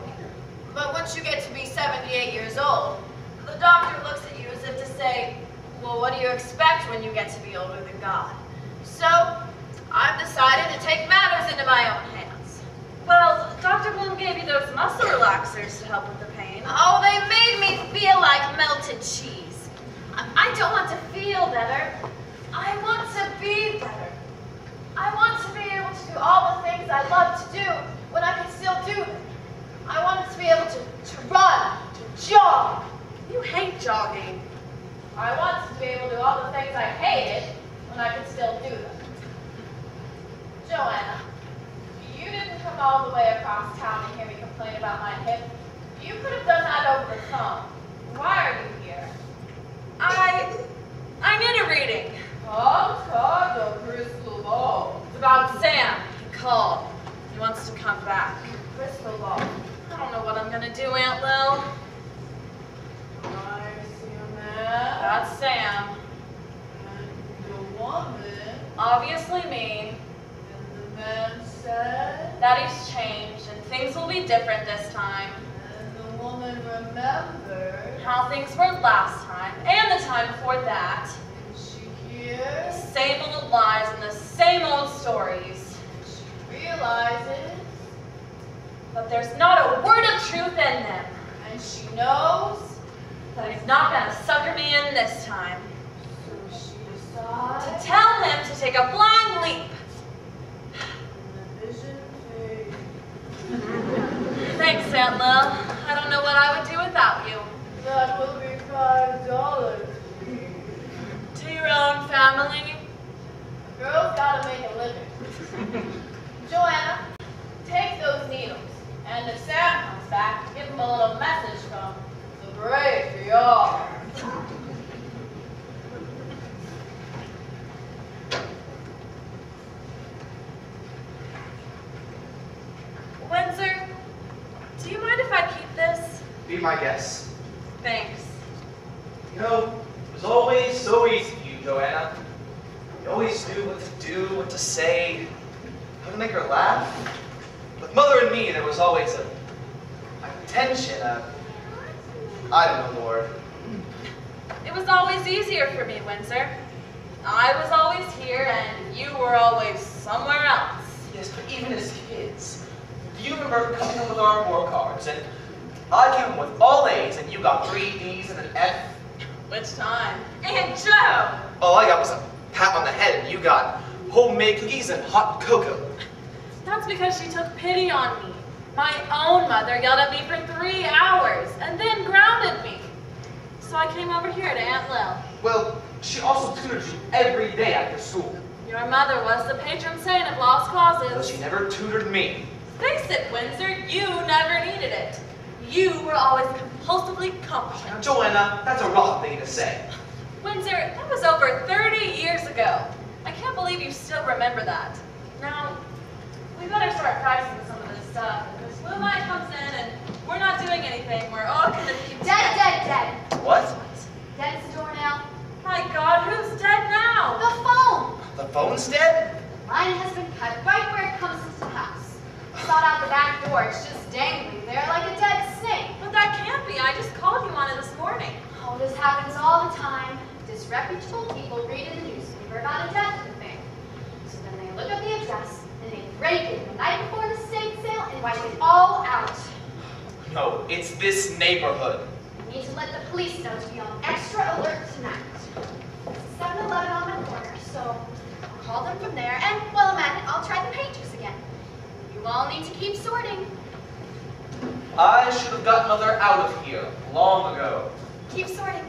S1: But once you get to be 78 years old, the doctor looks at you as if to say, well, what do you expect when you get to be older than God? So, I've decided to take matters into my own hands. Well, Dr. Bloom gave you those muscle relaxers to help with the pain. Oh, they made me feel like melted cheese. I don't want to feel better. I want to be better. I want to be able to do all the things I love to do when I can still do them. I wanted to be able to run, to jog.
S3: You hate jogging.
S1: I wanted to be able to do all the things I hated when I could still do them. Joanna, you didn't come all the way across town to hear me complain about my hip. You could have done that over the phone. Why are you here?
S3: I need a reading.
S1: Crystal ball.
S3: It's about Sam. He called. He wants to come back.
S1: Crystal ball.
S3: I don't know what I'm gonna do, Aunt Lil.
S1: I see a man.
S3: That's Sam.
S1: And the woman.
S3: Obviously me.
S1: And the man said.
S3: That he's changed and things will be different this time.
S1: And the woman remembered.
S3: How things were last time and the time before that.
S1: And she hears.
S3: The same old lies and the same old stories.
S1: And she realizes.
S3: But there's not a word of truth in them.
S1: And she knows.
S3: That he's not gonna sucker me in this time.
S1: So she decides.
S3: To tell him to take a blind leap.
S1: And the vision fades.
S3: Thanks, Aunt Lil. I don't know what I would do without you.
S1: That will be $5, please.
S3: To your own family.
S1: A girl's gotta make a living. Joanna, take those needles. And if Sam comes back, give him a little message from the graveyard.
S3: Windsor, do you mind if I keep this?
S2: Be my guest.
S3: Thanks.
S2: You know, it was always so easy for you, Joanna. You always knew what to do, what to say, how to make her laugh. With Mother and me, there was always a tension, I don't know, Lord.
S3: It was always easier for me, Windsor. I was always here and you were always somewhere else.
S2: Yes, but even as kids, do you remember coming up with our report cards and I came with all A's and you got 3 D's and an F?
S3: Which time? Aunt Joe!
S2: All I got was a pat on the head and you got homemade cookies and hot cocoa.
S3: That's because she took pity on me. My own mother yelled at me for 3 hours and then grounded me. So I came over here to Aunt Lil.
S2: Well, she also tutored you every day after school.
S3: Your mother was the patron saint of lost causes.
S2: Well, she never tutored me.
S3: Face it, Windsor, you never needed it. You were always compulsively
S2: Now,
S3: competent.
S2: Joanna, that's a rotten thing to say.
S3: Windsor, that was over 30 years ago. I can't believe you still remember that. Now, we better start practicing some of this stuff. Because Blue Light comes in and we're not doing anything. We're all gonna be
S4: Dead.
S2: What?
S4: Dead as a doornail.
S3: My God, who's dead now?
S4: The phone.
S2: The phone's dead?
S4: Line has been cut right where it comes into the house. Sawed out the back door. It's just dangling there like a dead snake.
S3: But that can't be. I just called you on it this morning.
S4: Oh, this happens all the time. Disreputable people read in the newspaper about a death affair. So then they look up the address and they break in the night before the estate sale and wipe it all out.
S2: No, it's this neighborhood.
S4: I need to let the police know to be on extra alert tonight. There's a 7-Eleven on the corner, so I'll call them from there, and while I'm at it, I'll try the painters again. You all need to keep sorting.
S2: I should have got Mother out of here long ago.
S4: Keep sorting.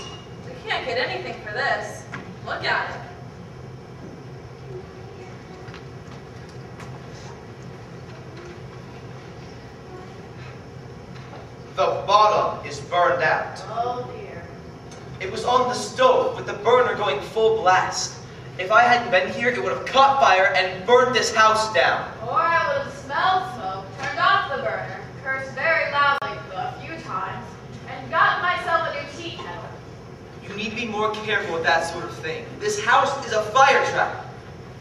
S3: We can't get anything for this. Look at it.
S2: The bottom is burned out.
S1: Oh dear.
S2: It was on the stove with the burner going full blast. If I hadn't been here, it would have caught fire and burned this house down.
S1: Or I would have smelled smoke, turned off the burner, cursed very loudly a few times, and gotten myself a new tea kettle.
S2: You need to be more careful with that sort of thing. This house is a fire trap.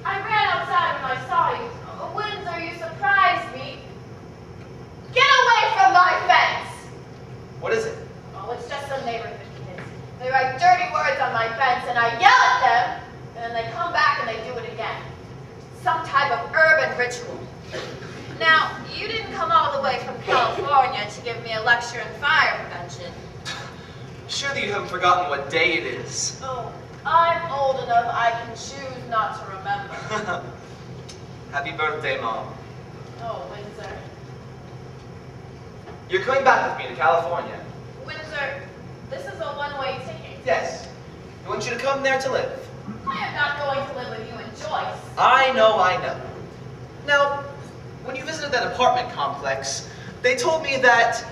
S1: I ran outside when I saw you. Oh, Windsor, you surprised me. Get away from my fence!
S2: What is it?
S1: Oh, it's just some neighborhood kids. They write dirty words on my fence and I yell at them, and then they come back and they do it again. Some type of urban ritual. Now, you didn't come all the way from California to give me a lecture in fire prevention.
S2: Surely you haven't forgotten what day it is.
S3: Oh, I'm old enough I can choose not to remember.
S2: Happy birthday, Mom.
S3: Oh, Windsor.
S2: You're coming back with me to California.
S3: Windsor, this is a one-way ticket.
S2: Yes. I want you to come there to live.
S3: I am not going to live with you and Joyce.
S2: I know. Now, when you visited that apartment complex, they told me that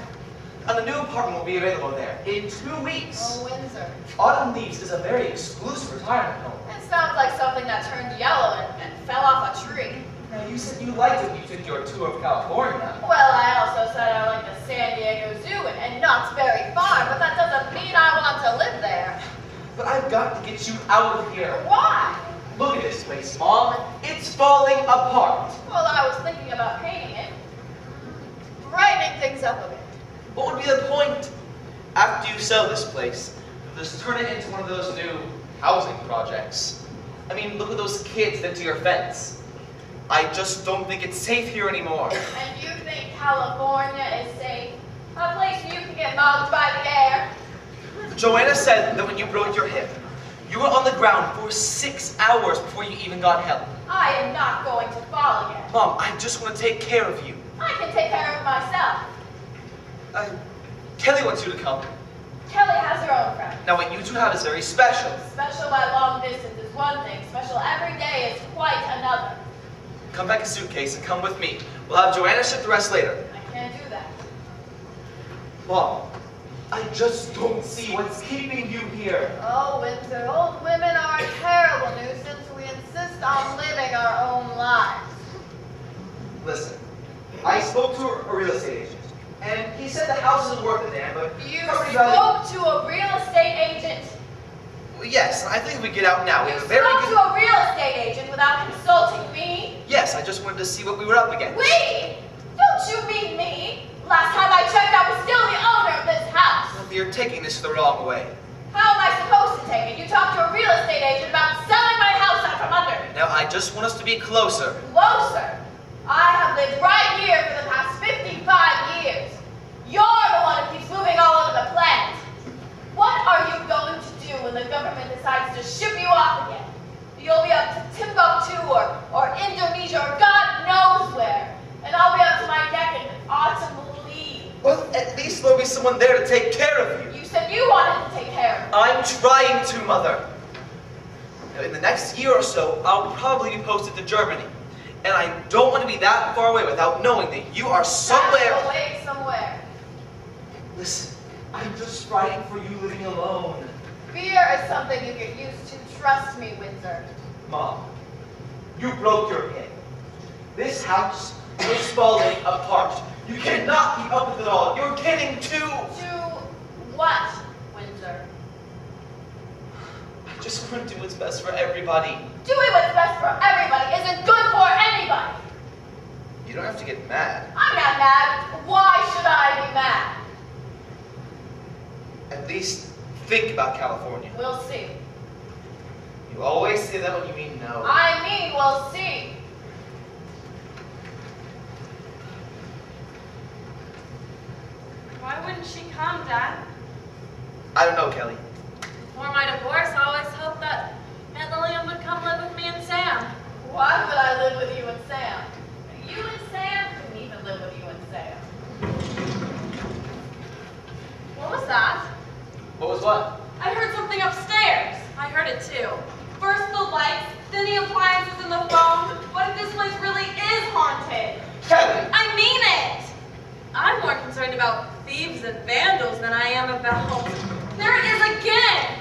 S2: a new apartment will be available there in 2 weeks.
S3: Oh, Windsor.
S2: Autumn Leaves is a very exclusive retirement home.
S3: It sounds like something that turned yellow and fell off a tree.
S2: Now, you said you liked it when you took your tour of California.
S3: Well, I also said I like the San Diego Zoo and Knott's Berry Farm, but that doesn't mean I want to live there.
S2: But I've got to get you out of here.
S3: Why?
S2: Look at this place, Mom. It's falling apart.
S3: Well, I was thinking about painting it.
S1: Brightening things up a bit.
S2: What would be the point? After you sell this place, just turn it into one of those new housing projects. I mean, look at those kids into your fence. I just don't think it's safe here anymore.
S3: And you think California is safe? A place you can get mugged by the air?
S2: Joanna said that when you broke your hip, you were on the ground for 6 hours before you even got help.
S3: I am not going to fall again.
S2: Mom, I just want to take care of you.
S3: I can take care of myself.
S2: Kelly wants you to come.
S3: Kelly has her own friend.
S2: Now, what you two have is very special.
S3: Special by long distance is one thing. Special every day is quite another.
S2: Come back a suitcase and come with me. We'll have Joanna ship the rest later.
S3: I can't do that.
S2: Mom, I just don't see what's keeping you here.
S1: Oh, Windsor, old women are a terrible nuisance. We insist on living our own lives.
S2: Listen, I spoke to a real estate agent, and he said the house isn't worth a damn, but
S3: You
S2: property value-
S3: spoke to a real estate agent.
S2: Well, yes, I think we get out now. We
S3: You
S2: have a very
S3: spoke
S2: good...
S3: to a real estate agent without consulting me.
S2: Yes, I just wanted to see what we were up against.
S3: We? Don't you mean me? Last time I checked, I was still the owner of this house.
S2: Well, you're taking this the wrong way.
S3: How am I supposed to take it? You talked to a real estate agent about selling my house out from under me.
S2: Now, I just want us to be closer.
S3: Closer. I have lived right here for the past 55 years. You're the one who keeps moving all over the planet. What are you going to do when the government decides to ship you off again? You'll be up to Timbuktu or Indonesia or God knows where. And I'll be up to my neck in autumn leaves.
S2: Well, at least there'll be someone there to take care of you.
S3: You said you wanted to take care of me.
S2: I'm trying to, Mother. Now, in the next year or so, I'll probably be posted to Germany. And I don't want to be that far away without knowing that you are somewhere.
S3: That's away somewhere.
S2: Listen, I'm just fighting for you living alone.
S1: Fear is something you get used to. Trust me, Windsor.
S2: Mom, you broke your hip. This house is falling apart. You cannot keep up with it all. You're getting too...
S3: To what, Windsor?
S2: I just want to do what's best for everybody.
S3: Doing what's best for everybody isn't good for anybody.
S2: You don't have to get mad.
S3: I'm not mad. Why should I be mad?
S2: At least think about California.
S3: We'll see.
S2: You always say that when you mean no.
S3: I mean, we'll see.
S6: Why wouldn't she come, Dad?
S2: I don't know, Kelly.
S6: Before my divorce, I always hoped that Aunt Lillian would come live with me and Sam.
S3: Why would I live with you and Sam? You and Sam couldn't even live with you and Sam.
S6: What was that?
S2: What was what?
S6: I heard something upstairs. I heard it too. First the lights, then the appliances and the phone. What if this place really is haunted?
S2: Kelly!
S6: I mean it! I'm more concerned about thieves and vandals than I am about... There it is again!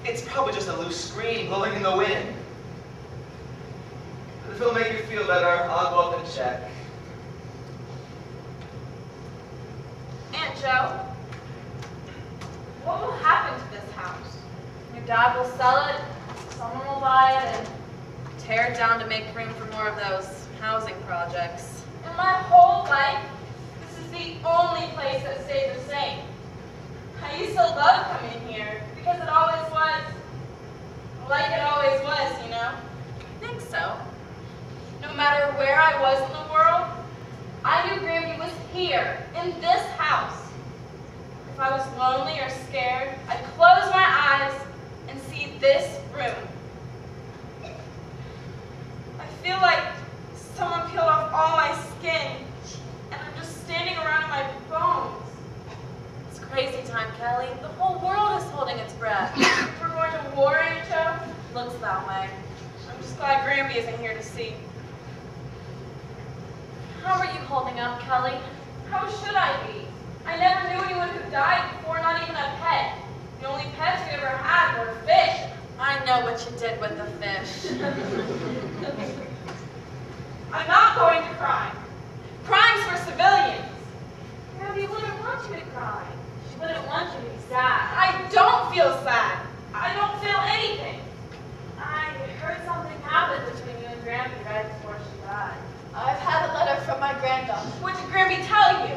S2: It's probably just a loose screen blowing in the wind. If it'll make you feel better, I'll go up and check.
S6: Aunt Jo, what will happen to this house? Your dad will sell it, someone will buy it, and tear it down to make room for more of those housing projects.
S3: In my whole life, this is the only place that stayed the same. I used to love coming here because it always was like it always was, you know?
S6: I think so.
S3: No matter where I was in the world, I knew Grammy was here, in this house. If I was lonely or scared, I'd close my eyes and see this room. I feel like someone peeled off all my skin, and I'm just standing around in my bones.
S6: It's crazy time, Kelly. The whole world is holding its breath.
S3: We're going to war, Aunt Jo?
S6: Looks that way.
S3: I'm just glad Granby isn't here to see.
S6: How are you holding up, Kelly?
S3: How should I be? I never knew anyone who died before, not even a pet. The only pets we ever had were fish.
S6: I know what you did with the fish.
S3: I'm not going to cry. Crying's for civilians.
S6: Gabby wouldn't want you to cry. She wouldn't want you to be sad.
S3: I don't feel sad. I don't feel anything.
S6: I heard something happened between you and Granby right before she died.
S1: I've had a letter from my granddaughter.
S3: What did Granby tell you?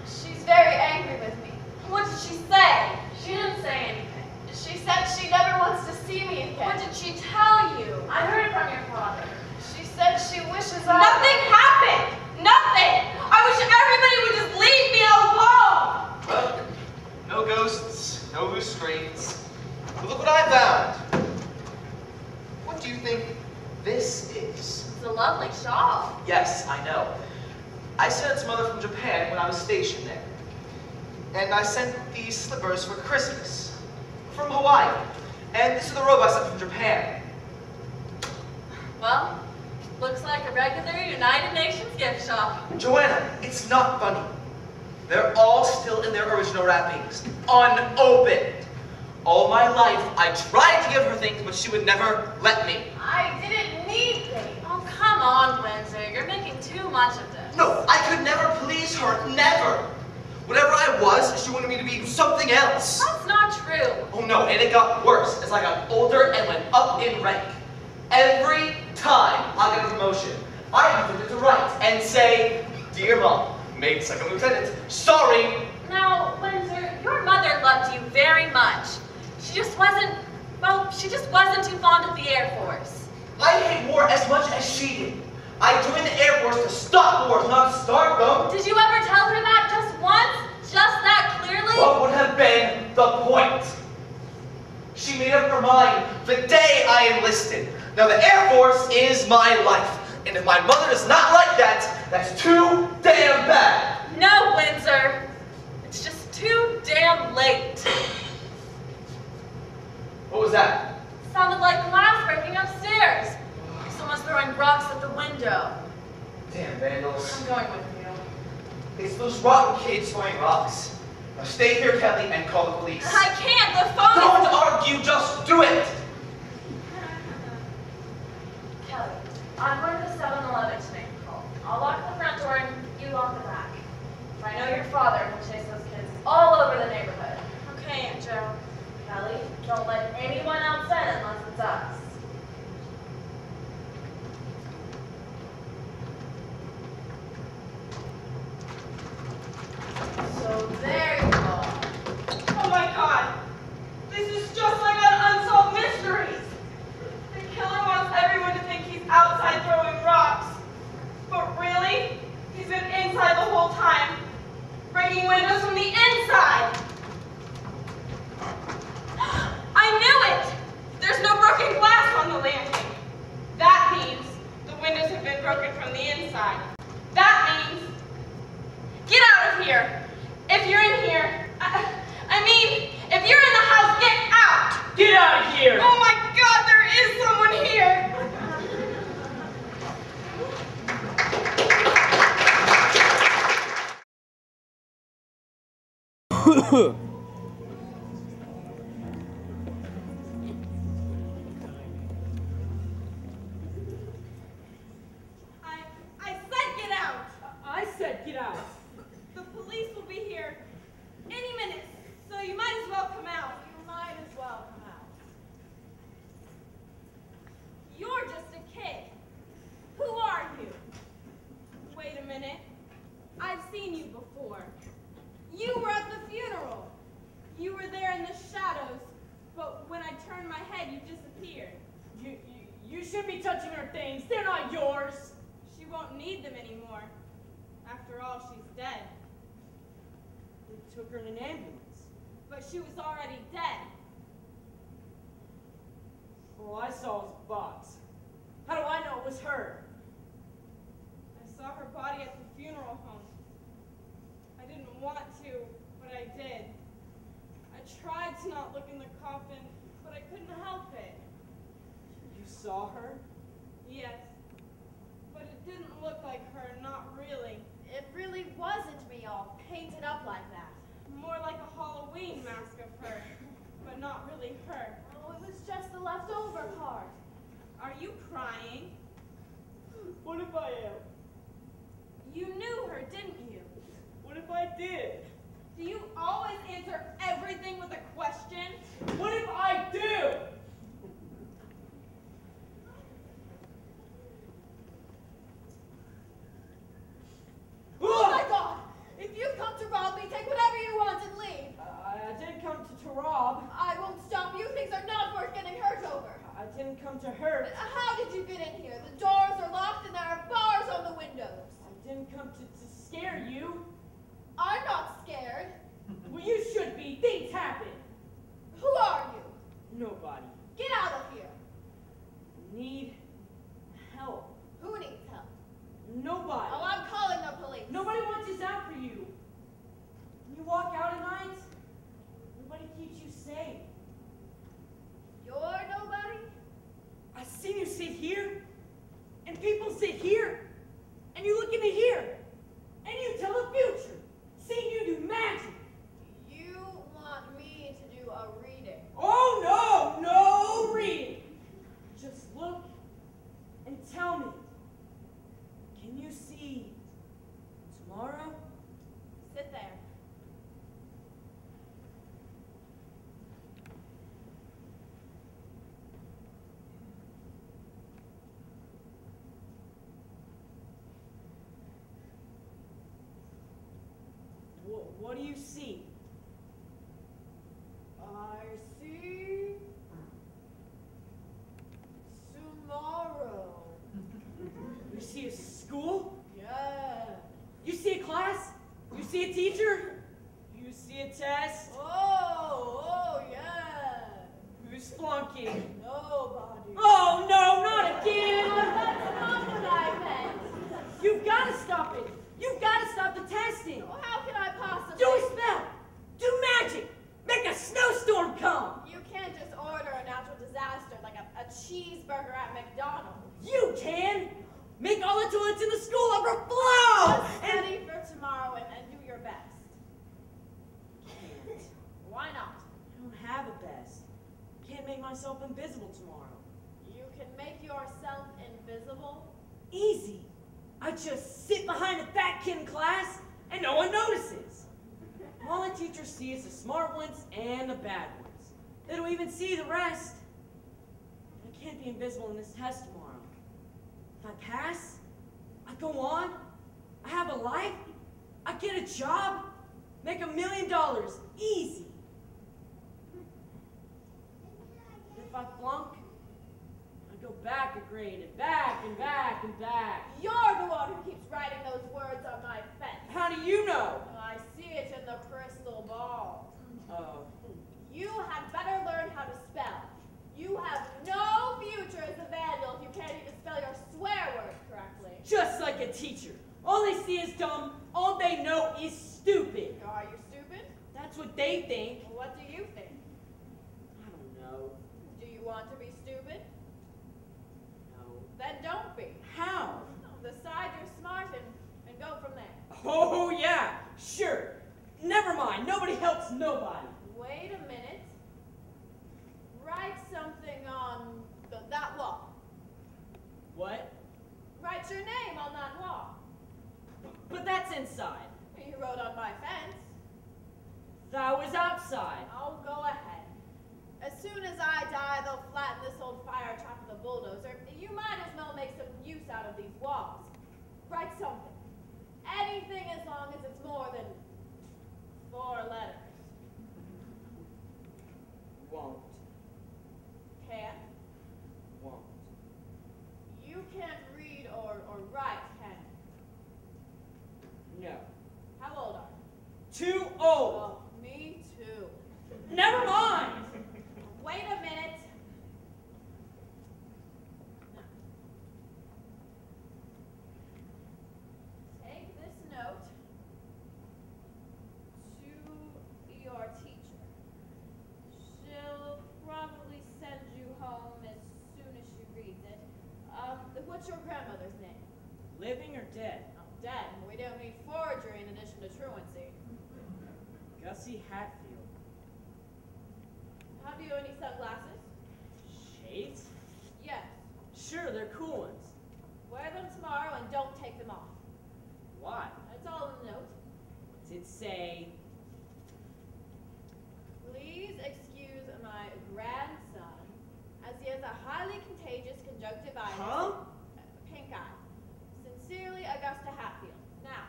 S1: She's very angry with me.
S3: What did she say?
S6: She didn't say anything.
S1: She said she never wants to see me again.
S3: What did she tell you?
S6: I heard it from your father.
S1: She said she wishes I...
S3: Nothing happened! Nothing! I wish everybody would just leave me alone!
S2: Well, no ghosts, no loose screens. But look what I found. What do you think this is?
S6: It's a lovely shawl.
S2: Yes, I know. I sent some mother from Japan when I was stationed there. And I sent these slippers for Christmas from Hawaii. And this is the robe I sent from Japan.
S6: Well, looks like a regular United Nations gift shop.
S2: Joanna, it's not funny. They're all still in their original wrappings, unopened. All my life, I tried to give her things, but she would never let me.
S1: I didn't need things.
S6: Oh, come on, Windsor. You're making too much of this.
S2: No, I could never please her, never. Whatever I was, she wanted me to be something else.
S6: That's not true.
S2: Oh no, and it got worse as I got older and went up in rank. Every time I got a promotion, I had to write and say, "Dear Mom, made second lieutenant, sorry."
S6: Now, Windsor, your mother loved you very much. She just wasn't too fond of the Air Force.
S2: I hate war as much as she did. I joined the Air Force to stop wars, not start them.
S6: Did you ever tell her that just once? Just that clearly?
S2: What would have been the point? She made up her mind the day I enlisted. Now the Air Force is my life. And if my mother is not like that, that's too damn bad.
S6: No, Windsor. It's just too damn late.
S2: What was that?
S6: Sounded like glass breaking upstairs. Someone's throwing rocks at the window.
S2: Damn vandals.
S6: I'm going with you.
S2: It's those rotten kids throwing rocks. Now stay here, Kelly, and call the police.
S3: I can't, the phone
S2: Don't
S3: is...
S2: argue, just do it!
S6: Kelly, I'm going to the 7-Eleven to make a call. I'll lock the front door and you lock the back. If I know your father will chase those kids all over the neighborhood.
S3: Okay, Aunt Jo.
S6: Kelly, don't let anyone else in unless it's us.
S1: So there you are.
S3: Oh my God! This is just like on Unsolved Mysteries! The killer wants everyone to think he's outside throwing rocks. But really, he's been inside the whole time, breaking windows from the inside! I knew it! There's no broken glass on the landing. That means the windows have been broken from the inside. That means... Get out of here! If you're in here, I mean, if you're in the house, get out!
S7: Get out of here!
S3: Oh my God, there is someone here! I said get out!
S7: I said get out.
S3: The police will be here any minute, so you might as well come out.
S1: You might as well come out.
S3: You're just a kid. Who are you? Wait a minute. I've seen you before. You were at the funeral. You were there in the shadows, but when I turned my head, you disappeared.
S7: You should be touching her things. They're not yours.
S3: She won't need them anymore. After all, she's dead.
S7: The took her in an ambulance.
S3: But she was already dead.
S7: All I saw was a box. How do I know it was her?
S3: I saw her body at the funeral home. I didn't want to, but I did. I tried to not look in the coffin, but I couldn't help it.
S7: You saw her?
S3: Yes. But it didn't look like her, not really.
S1: It really wasn't me all painted up like that.
S3: More like a Halloween mask of her, but not really her.
S1: Oh, it was just the leftover part.
S3: Are you crying?
S7: What if I am?
S3: You knew her, didn't you?
S7: What if I did?
S3: Do you always answer everything with a question?
S7: What if I do?
S1: Oh my God! If you come to rob me, take whatever you want and leave.
S7: I didn't come to rob.
S1: I won't stop you. Things are not worth getting hurt over.
S7: I didn't come to hurt.
S1: How did you get in here? The doors are locked and there are bars on the windows.
S7: I didn't come to scare you.
S1: I'm not scared.
S7: Well, you should be. Things happen.
S1: Who are you?
S7: Nobody.
S1: Get out of here.
S7: Need help.
S1: Who needs help?
S7: Nobody.
S1: Oh, I'm calling the police.
S7: Nobody wants us out for you. When you walk out at night, nobody keeps you safe.
S1: You're nobody?
S7: I've seen you sit here, and people sit here, and you look into here, and you tell the future. Seen you do magic.
S1: You want me to do a reading?
S7: Oh, no reading. Just look and tell me. Can you see tomorrow?
S1: Sit there.
S7: What do you see?
S1: I see tomorrow.
S7: You see a school?
S1: Yeah.
S7: You see a class? You see a teacher? You see a test?
S1: Oh, yeah.
S7: Who's flunking?
S1: Nobody.
S7: Oh, no, not again!
S1: That's not what I meant.
S7: You've got to stop it. You've got to stop the testing.
S1: Well, how can I possibly?
S7: Do a spell. Do magic. Make a snowstorm come.
S1: You can't just order a natural disaster like a cheeseburger at McDonald's.
S7: You can. Make all the toilets in the school overflow.
S1: Just study for tomorrow and do your best.
S7: Can't.
S1: Why not?
S7: I don't have a best. Can't make myself invisible tomorrow.
S1: You can make yourself invisible.
S7: Easy. I just sit behind a fat kid in class and no one notices. All the teachers see is the smart ones and the bad ones. They don't even see the rest. I can't be invisible in this test tomorrow. If I pass, I go on, I have a life, I get a job, make $1 million, easy. If I flunk, I go back a grade and back and back and back.
S1: You're the one who keeps writing those words on my fence.
S7: How do you know?
S1: I see it in the crystal ball.
S7: Oh.
S1: You had better learn how to spell. You have no future as a vandal if you can't even spell your swear words correctly.
S7: Just like a teacher. All they see is dumb, all they know is stupid.
S1: Are you stupid?
S7: That's what they think.
S1: What do you think?
S7: I don't know.
S1: Do you want to be stupid?
S7: No.
S1: Then don't be.
S7: How?
S1: Decide you're smart and go from there.
S7: Oh, yeah, sure. Never mind, nobody helps nobody.
S1: Wait a minute. Write something on that wall.
S7: What?
S1: Write your name on that wall.
S7: But that's inside.
S1: You wrote on my fence.
S7: That was outside.
S1: Oh, go ahead. As soon as I die, they'll flatten this old fire trap with a bulldozer. You might as well make some use out of these walls. Write something. Anything as long as it's more than 4 letters.
S7: Won't.
S1: Can?
S7: Won't.
S1: You can't read or write, can you?
S7: No.
S1: How old are you?
S7: Too old.
S1: Oh,
S3: dead. We don't need forgery in addition to truancy.
S7: Gussie Hatfield.
S3: Have you any sunglasses?
S7: Shades?
S3: Yes.
S7: Sure, they're cool ones.
S3: Wear them tomorrow and don't take them off.
S7: Why?
S3: That's all in the note.
S7: What's it say?
S3: Please excuse my grandson, as he has a highly contagious conjunctivitis.
S7: Huh?
S3: Pink eye. Sincerely, Augusta Hatfield. Now,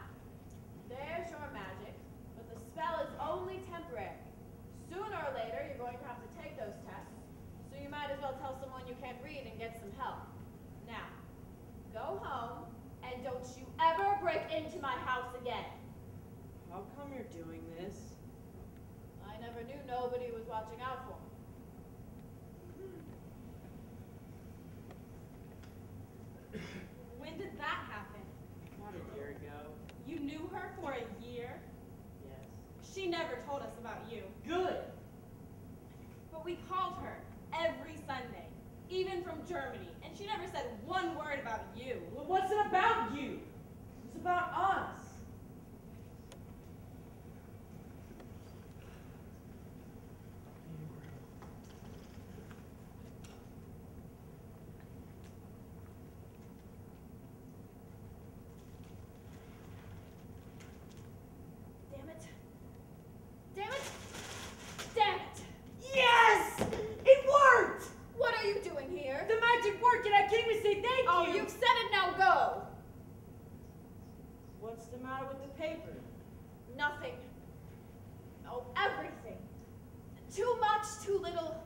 S3: there's your magic, but the spell is only temporary. Sooner or later, you're going to have to take those tests, so you might as well tell someone you can't read and get some help. Now, go home, and don't you ever break into my house again.
S7: How come you're doing this?
S3: I never knew nobody was watching out for me.
S6: When did that happen?
S7: About a year ago.
S6: You knew her for a year?
S7: Yes.
S6: She never told us about you.
S7: Good!
S6: But we called her every Sunday, even from Germany, and she never said one word about you.
S7: Well, what's it about you? It's about us.
S3: Damn it. Damn it. Damn it.
S7: Yes! It worked!
S3: What are you doing here?
S7: The magic worked and I came to say thank
S3: Oh,
S7: you!
S3: you've said it, now go.
S7: What's the matter with the paper?
S3: Nothing. Oh, everything. Too much, too little.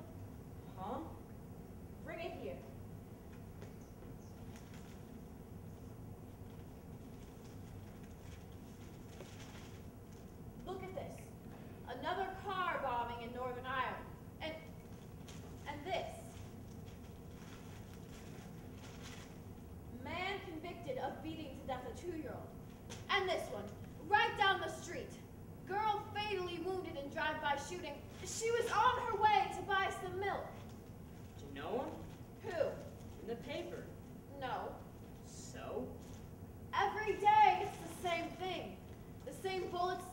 S7: Huh?
S3: Bring it here. Look at this. Another car bombing in Northern Ireland. And this. Man convicted of beating to death a 2-year-old. And this one, right down the street. Girl fatally wounded in drive-by shooting. She was on her way to buy some milk.
S7: Do you know him?
S3: Who?
S7: In the paper.
S3: No.
S7: So?
S3: Every day it's the same thing. The same bullets,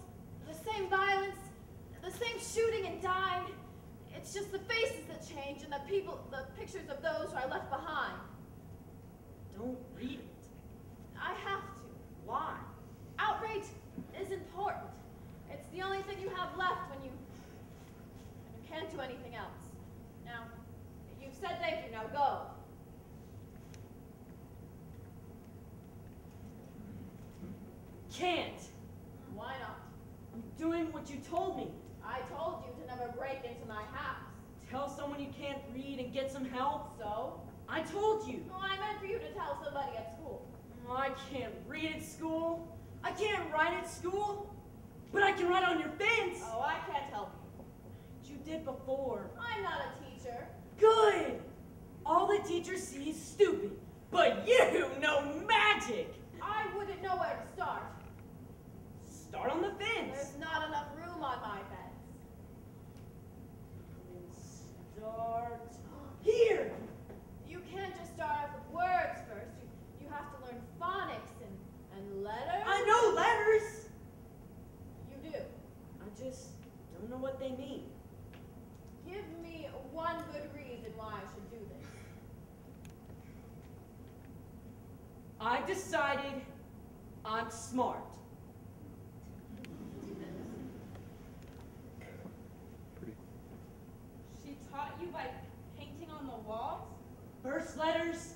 S3: the same violence, the same shooting and dying. It's just the faces that change and the pictures of those who are left behind.
S7: Don't read it.
S3: I have to.
S7: Why?
S3: Outrage is important. It's the only thing you have left when you can't do anything else. Now, you've said thank you, now go.
S7: Can't.
S3: Why not?
S7: I'm doing what you told me.
S3: I told you to never break into my house.
S7: Tell someone you can't read and get some help.
S3: So?
S7: I told you.
S3: No, I meant for you to tell somebody at school.
S7: I can't read at school. I can't write at school. But I can write on your fence.
S3: Oh, I can't help you.
S7: You did before.
S3: I'm not a teacher.
S7: Good. All the teachers see is stupid. But you know magic.
S3: I wouldn't know where to start.
S7: Start on the fence.
S3: There's not enough room on my fence.
S7: Start here.
S3: You can't just start off with words first. You have to learn phonics and letters.
S7: I know letters.
S3: You do.
S7: I just don't know what they mean.
S3: Give me one good reason why I should do this.
S7: I decided I'm smart.
S6: She taught you by painting on the walls?
S7: First letters,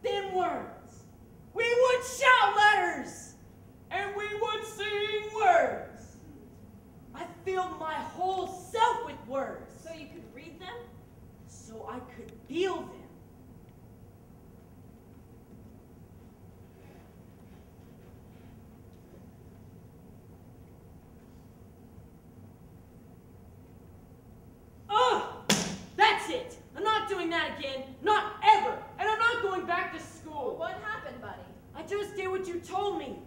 S7: then words. We would shout letters, and we would sing words. I filled my whole self with words.
S6: So you could read them?
S7: So I could feel them. That's it! I'm not doing that again, not ever! And I'm not going back to school!
S3: Well, what happened, buddy?
S7: I just did what you told me.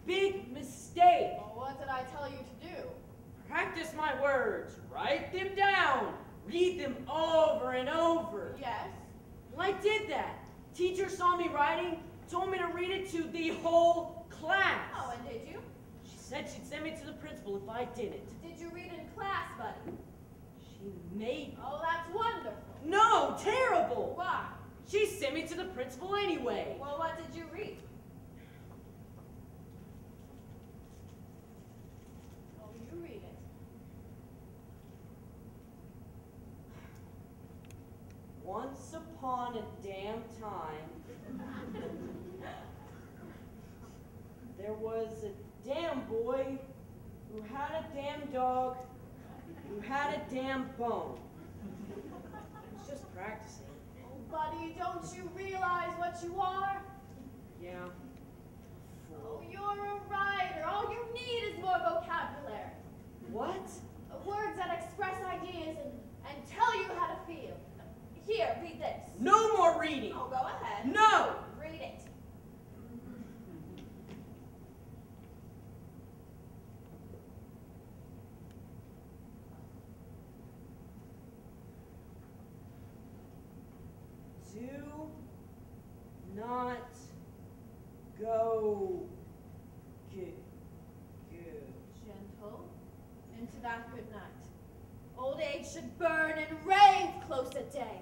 S7: Big mistake.
S3: Well, what did I tell you to do?
S7: Practice my words, write them down, read them over and over.
S3: Yes.
S7: Well, I did that. Teacher saw me writing, told me to read it to the whole class.
S3: Oh, and did you?
S7: She said she'd send me to the principal if I didn't.
S3: Did you read in class, buddy?
S7: She made me.
S3: Oh, that's wonderful.
S7: No, terrible.
S3: Why?
S7: She sent me to the principal anyway.
S3: Well, what did you read? Oh, you read it.
S7: Once upon a damn time, there was a damn boy who had a damn dog who had a damn bone. I was just practicing.
S3: Oh, buddy, don't you realize what you are?
S7: Yeah.
S3: Oh, you're a writer. All you need is more vocabulary.
S7: What?
S3: Words that express ideas and tell you how to feel. Here, read this.
S7: No more reading.
S3: Oh, go ahead.
S7: No.
S3: Read it.
S7: Do not go
S3: Gentle. Into that good night. Old age should burn and rave close at day.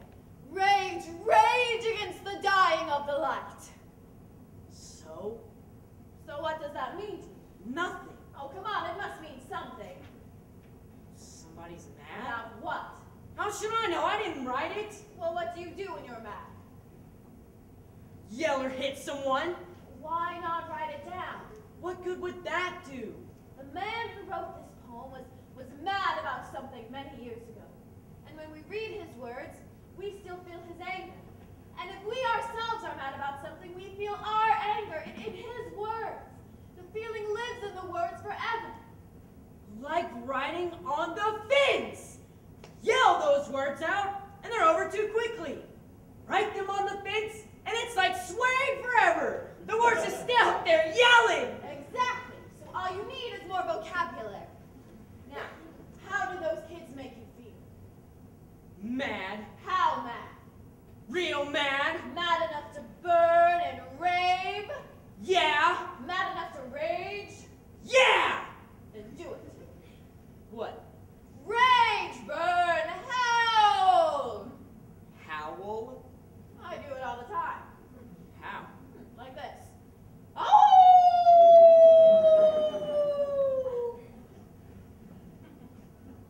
S3: Rage, rage against the dying of the light.
S7: So?
S3: So what does that mean to you?
S7: Nothing.
S3: Oh, come on, it must mean something.
S7: Somebody's mad?
S3: About what?
S7: How should I know? I didn't write it.
S3: Well, what do you do when you're mad?
S7: Yell or hit someone.
S3: Why not write it down?
S7: What good would that do?
S3: The man who wrote this poem was mad about something many years ago. And when we read his words, we still feel his anger. And if we ourselves are mad about something, we feel our anger in his words. The feeling lives in the words forever.
S7: Like writing on the fence. Yell those words out, and they're over too quickly. Write them on the fence, and it's like swearing forever. The words are still up there yelling.
S3: Exactly. So all you need is more vocabulary. Now, how do those kids make you feel?
S7: Mad.
S3: How mad?
S7: Real mad.
S3: Mad enough to burn and rave?
S7: Yeah.
S3: Mad enough to rage?
S7: Yeah.
S3: Then do it.
S7: What?
S3: Rage, burn, howl!
S7: Howl?
S3: I do it all the time.
S7: How?
S3: Like this. Oh!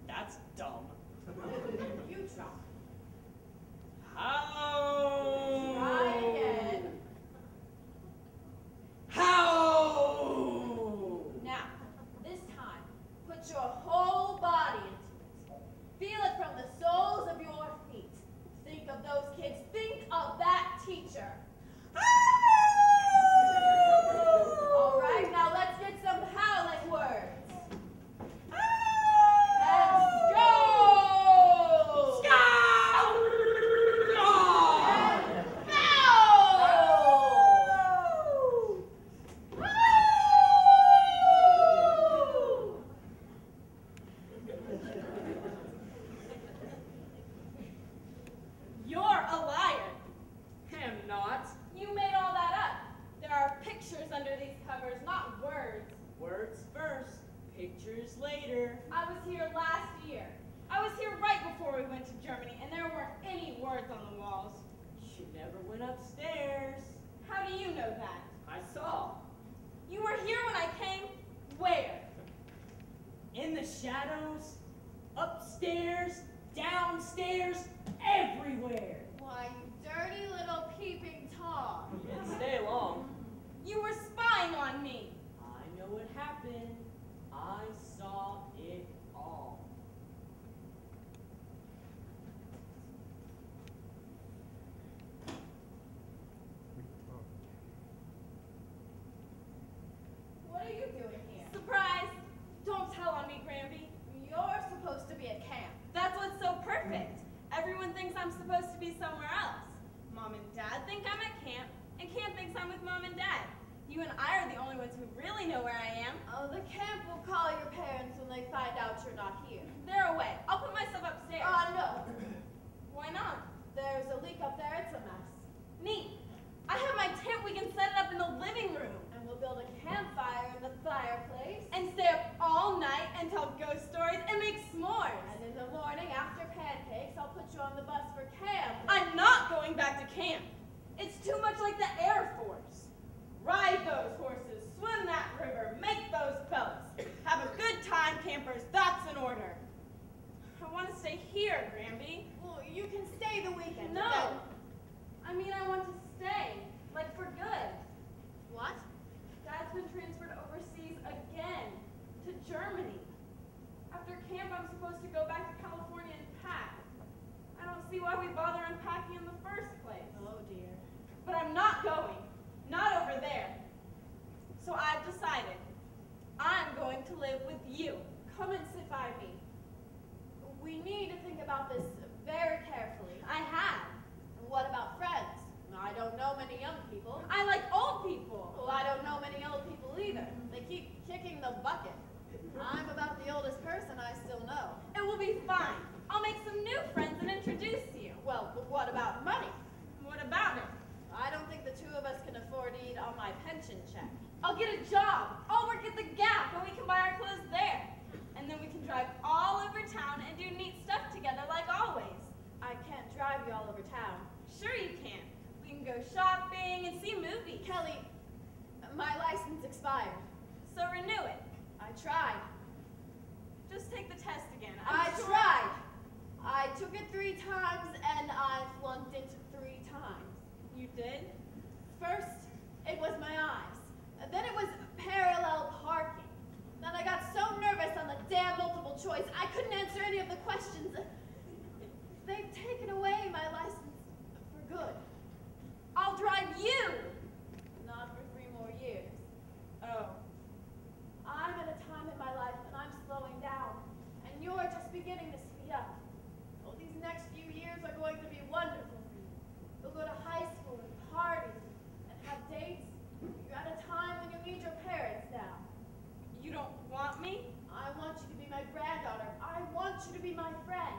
S7: That's dumb.
S3: You try.
S7: How?
S3: Try again.
S7: How?
S3: Now, this time, put your whole body into it. Feel it from the soles of your feet. Think of those kids. Think of that teacher. All right, now let's get some howling words. Let's go! And
S6: You're a liar.
S7: Am not.
S6: You made all that up. There are pictures under these covers, not words.
S7: Words first, pictures later.
S6: I was here last year. I was here right before we went to Germany, and there weren't any words on the walls.
S7: You never went upstairs.
S6: How do you know that?
S7: I saw.
S6: You were here when I came? Where?
S7: In the shadows, upstairs, downstairs, everywhere.
S3: why, you dirty little peeping Tom.
S7: You didn't stay long.
S6: You were spying on me.
S7: I know what happened. I saw it all.
S3: What are you doing here?
S6: Surprise! Don't tell on me, Granby.
S3: You're supposed to be at camp.
S6: That's what's so perfect. Everyone thinks I'm supposed to be somewhere else. Mom and Dad think I'm at camp, and camp thinks I'm with Mom and Dad. You and I are the only ones who really know where I am.
S3: Oh, the camp will call your parents when they find out you're not here.
S6: They're away. I'll put myself upstairs.
S3: No.
S6: Why not?
S3: There's a leak up there. It's a mess.
S6: Neat. I have my tent. We can set it up in the living room.
S3: And we'll build a campfire in the fireplace. And stay up all night and tell ghost stories and make s'mores. And in the morning, after pancakes, I'll put you on the bus for camp. I'm not going back to camp. It's too much like the Air Force. Ride those horses, swim that river, make those boats. Have a good time, campers. That's an order. I want to stay here, Granby. Well, you can stay the weekend. No. I mean, I want to stay. Like, for good.
S4: What?
S3: Dad's been transferred overseas again. To Germany. After camp, I'm supposed to go back to California and pack. I don't see why we bother unpacking in the first place.
S4: Oh, dear.
S3: But I'm not going. Not over there. So I've decided. I'm going to live with you. Come and sit by me.
S4: We need to think about this very carefully.
S3: I have.
S4: And what about friends? I don't know many young people.
S3: I like old people.
S4: Well, I don't know many old people either. They keep kicking the bucket. I'm about the oldest person I still know.
S3: It will be fine. I'll make some new friends and introduce you.
S4: Well, but what about money?
S3: What about it?
S4: I don't think the two of us can afford to eat on my pension check.
S3: I'll get a job. I'll work at the Gap and we can buy our clothes there. And then we can drive all over town and do neat stuff together like always.
S4: I can't drive you all over town.
S3: Sure you can. We can go shopping and see movies.
S4: Kelly, my license expired.
S3: So renew it.
S4: I tried.
S3: Just take the test again.
S4: I tried. I took it 3 times and I flunked it 3 times.
S3: You did?
S4: First, it was my eyes. Then it was parallel parking. Then I got so nervous on the damn multiple choice, I couldn't answer any of the questions. They've taken away my license for good.
S3: I'll drive you.
S4: Not for 3 more years.
S3: Oh.
S4: I'm at a time in my life when I'm slowing down, and you're just beginning to speed up. Oh, these next few years are going to be wonderful for you. You'll go to high school and parties and have dates. You're at a time when you need your parents now.
S3: You don't want me?
S4: I want you to be my granddaughter. I want you to be my friend.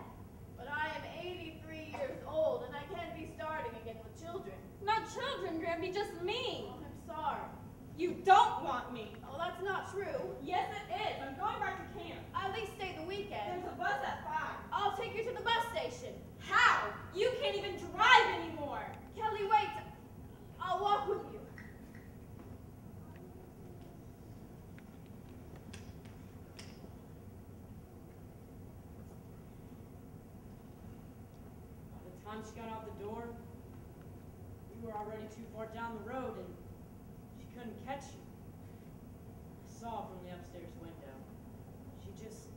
S4: But I am 83 years old, and I can't be starting again with children.
S3: Not children, Granby, just me.
S4: Oh, I'm sorry.
S3: You don't want me.
S4: Oh, that's not true.
S3: Yes, it is. I'm going back to camp.
S4: At least stay the weekend.
S3: There's a bus at 5.
S4: I'll take you to the bus station.
S3: How? You can't even drive anymore.
S4: Kelly, wait. I'll walk with you.
S7: By the time she got out the door, we were already too far down the road and she couldn't catch you. I saw from the upstairs window. She just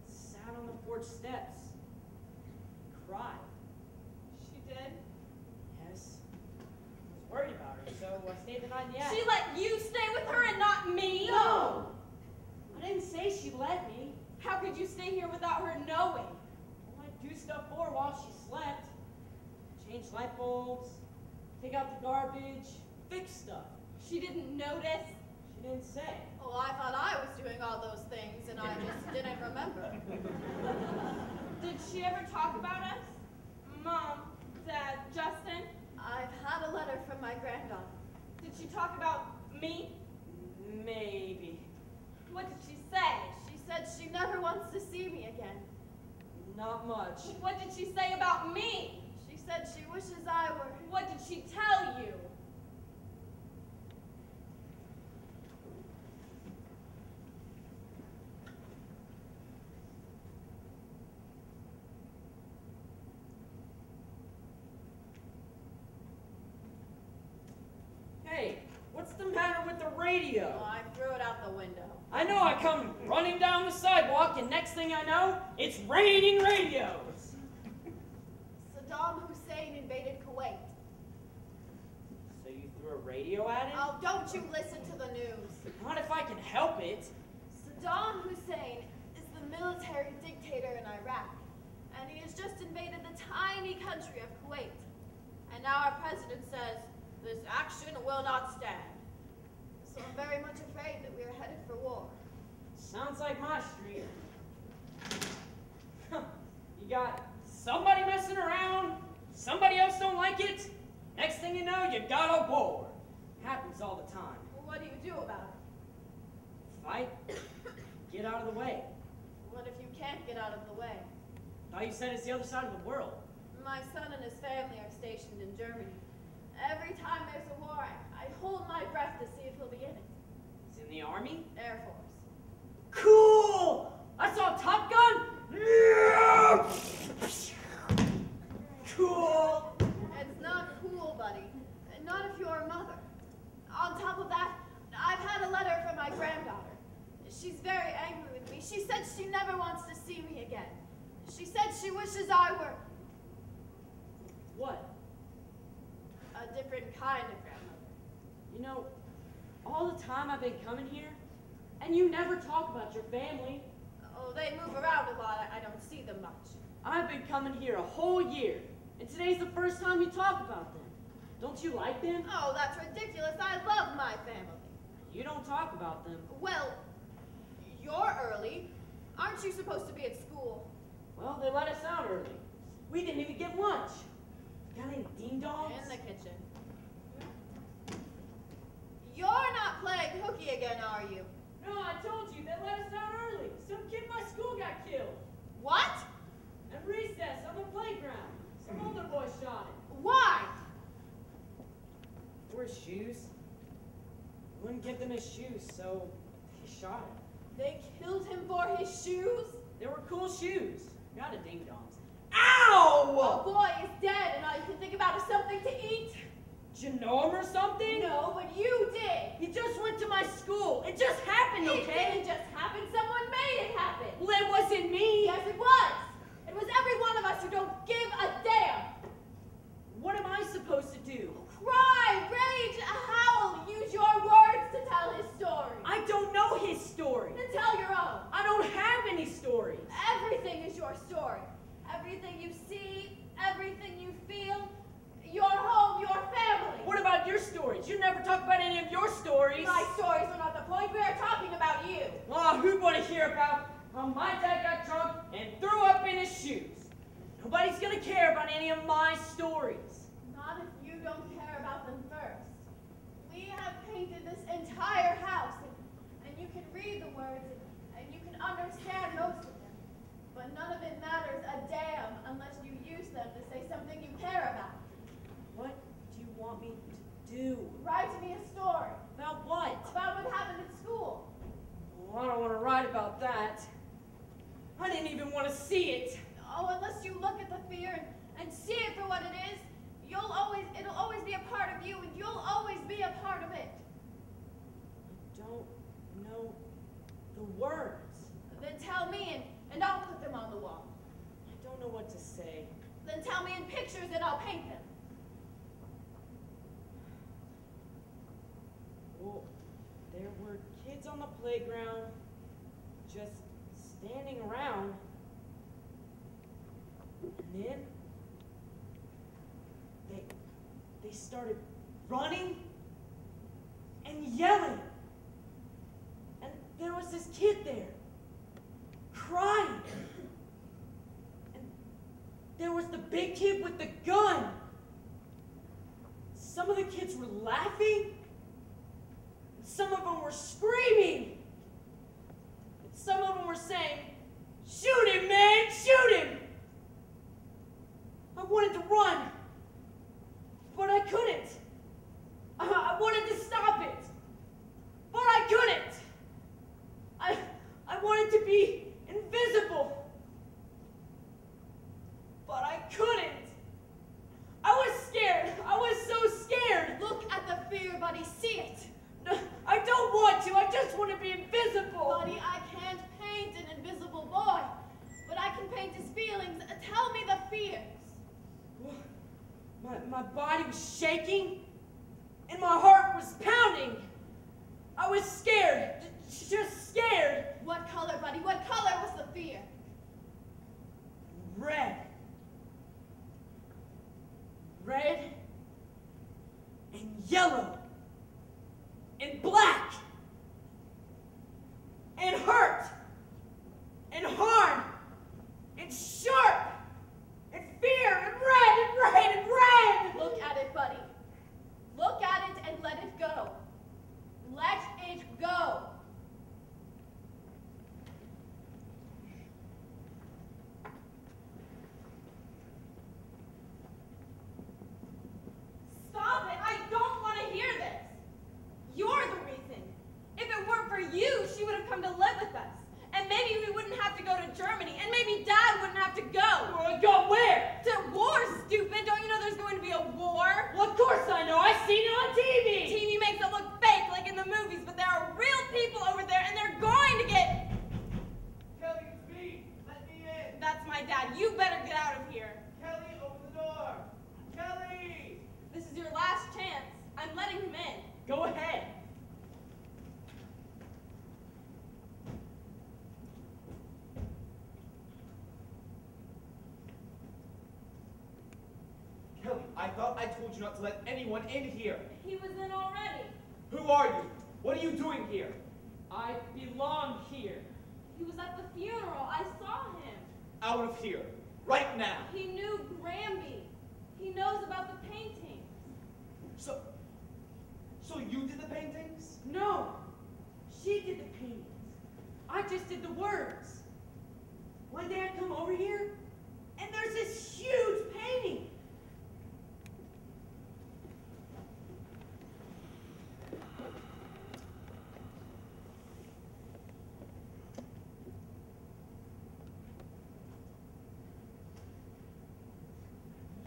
S7: sat on the porch steps and cried.
S3: She did?
S7: Yes. I was worried about her, so I stayed the night in the attic.
S3: She let you stay with her and not me?
S7: No! I didn't say she let me.
S3: How could you stay here without her knowing?
S7: Well, I'd do stuff for her while she slept. Change light bulbs, take out the garbage, fix stuff.
S3: She didn't notice?
S7: She didn't say.
S4: Oh, I thought I was doing all those things, and I just didn't remember.
S3: Did she ever talk about us? Mom, Dad, Justin?
S4: I've had a letter from my granddaughter.
S3: Did she talk about me?
S7: Maybe.
S3: What did she say?
S4: She said she never wants to see me again.
S7: Not much.
S3: What did she say about me?
S4: She said she wishes I were.
S3: What did she tell you?
S7: Hey, what's the matter with the radio?
S4: Oh, I threw it out the window.
S7: I know I come running down the sidewalk and next thing I know, it's raining radios.
S4: Saddam Hussein invaded Kuwait.
S7: So you threw a radio at it?
S4: Oh, don't you listen to the news.
S7: Not if I can help it.
S4: Saddam Hussein is the military dictator in Iraq, and he has just invaded the tiny country of Kuwait. And now our president says, this action will not stand. So I'm very much afraid that we are headed for war.
S7: Sounds like my street. You got somebody messing around, somebody else don't like it, next thing you know, you got a war. Happens all the time.
S4: Well,
S3: What do you do about it?
S7: Fight. Get out of the way.
S3: What if you can't get out of the way?
S7: Thought you said it's the other side of the world.
S3: My son and his family are stationed in Germany. Every time there's a war, I hold my breath to see if he'll be in it.
S7: He's in the army?
S3: Air Force.
S7: Cool! I saw Top Gun! Cool!
S3: It's not cool, buddy. Not if you're a mother. On top of that, I've had a letter from my granddaughter. She's very angry with me. She said she never wants to see me again. She said she wishes I were
S7: What?
S3: a different kind of grandmother.
S7: You know, all the time I've been coming here, and you never talk about your family.
S3: Oh, they move around a lot. I don't see them much.
S7: I've been coming here a whole year, and today's the first time you talk about them. Don't you like them?
S3: Oh, that's ridiculous. I love my family.
S7: You don't talk about them.
S3: Well, you're early. Aren't you supposed to be at school?
S7: Well, they let us out early. We didn't even get lunch. Got any ding-dongs?
S3: In the kitchen. You're not playing hooky again, are you?
S7: No, I told you, they let us out early. Some kid in my school got killed.
S3: What?
S7: At recess, on the playground. Some older boy shot him.
S3: Why?
S7: For his shoes. Wouldn't give them his shoes, so he shot him.
S3: They killed him for his shoes?
S7: They were cool shoes. Not a ding-dongs.
S3: A
S7: Ow!
S3: boy is dead and all you can think about is something to eat?
S7: Did you know him or something?
S3: No, but you did.
S7: He just went to my school. It just happened,
S3: It
S7: okay?
S3: didn't just happen. Someone made it happen.
S7: Well, it wasn't me.
S3: Yes, it was. It was every one of us who don't give a damn.
S7: What am I supposed to do?
S3: Cry, rage, howl. Use your words to tell his story.
S7: I don't know his story.
S3: Then tell your own.
S7: I don't have any stories.
S3: Everything is your story. Everything you see, everything you feel, your home, your family.
S7: What about your stories? You never talk about any of your stories.
S3: My stories are not the point. We are talking about you.
S7: Oh, who'd want to hear about how my dad got drunk and threw up in his shoes? Nobody's gonna care about any of my stories.
S3: Not if you don't care about them first. We have painted this entire house, and you can read the words, and you can understand most of them. But none of it matters a damn unless you use them to say something you care about.
S7: What do you want me to do?
S3: Write me a story.
S7: About what?
S3: About what happened at school.
S7: Well, I don't want to write about that. I didn't even want to see it.
S3: Oh, unless you look at the fear and see it for what it is, it'll always be a part of you, and you'll always be a part of it.
S7: I don't know the words.
S3: Then tell me, and I'll put them on the wall.
S7: I don't know what to say.
S3: Then tell me in pictures, and I'll paint them.
S7: Well, there were kids on the playground just standing around. And then they started running and yelling. And there was this kid there crying. And there was the big kid with the gun. Some of the kids were laughing. Some of them were screaming. And some of them were saying, "Shoot him, man, shoot him!" I wanted to run, but I couldn't. I wanted to stop it, but I couldn't. I wanted to be invisible, but I couldn't. I was scared. I was so scared.
S3: Look at the fear, buddy. See it.
S7: No, I don't want to. I just want to be invisible.
S3: Buddy, I can't paint an invisible boy, but I can paint his feelings. Tell me the fears.
S7: My body was shaking, and my heart was pounding. I was scared, just scared.
S3: What color, buddy? What color was the fear?
S7: Red. Red and yellow and black and hurt and hard and sharp and fear and red and red and red.
S3: Look at it, buddy. come to live with us. And maybe we wouldn't have to go to Germany. And maybe Dad wouldn't have to go.
S7: Go where?
S3: To war, stupid. Don't you know there's going to be a war?
S7: Well, of course I know. I've seen it on TV.
S3: TV makes it look fake like in the movies, but there are real people over there and they're going to get...
S8: Kelly, it's me. Let me in.
S3: That's my dad. You better get out of here.
S8: Kelly, open the door. Kelly!
S3: This is your last chance. I'm letting him in.
S7: Go ahead.
S8: Kelly, I thought I told you not to let anyone in here.
S3: He was in already.
S8: Who are you? What are you doing here?
S7: I belong here.
S3: He was at the funeral. I saw him.
S8: Out of here. Right now.
S3: He knew Granby. He knows about the paintings.
S8: So you did the paintings?
S7: No, she did the paintings. I just did the words. One day I come over here, and there's this huge painting.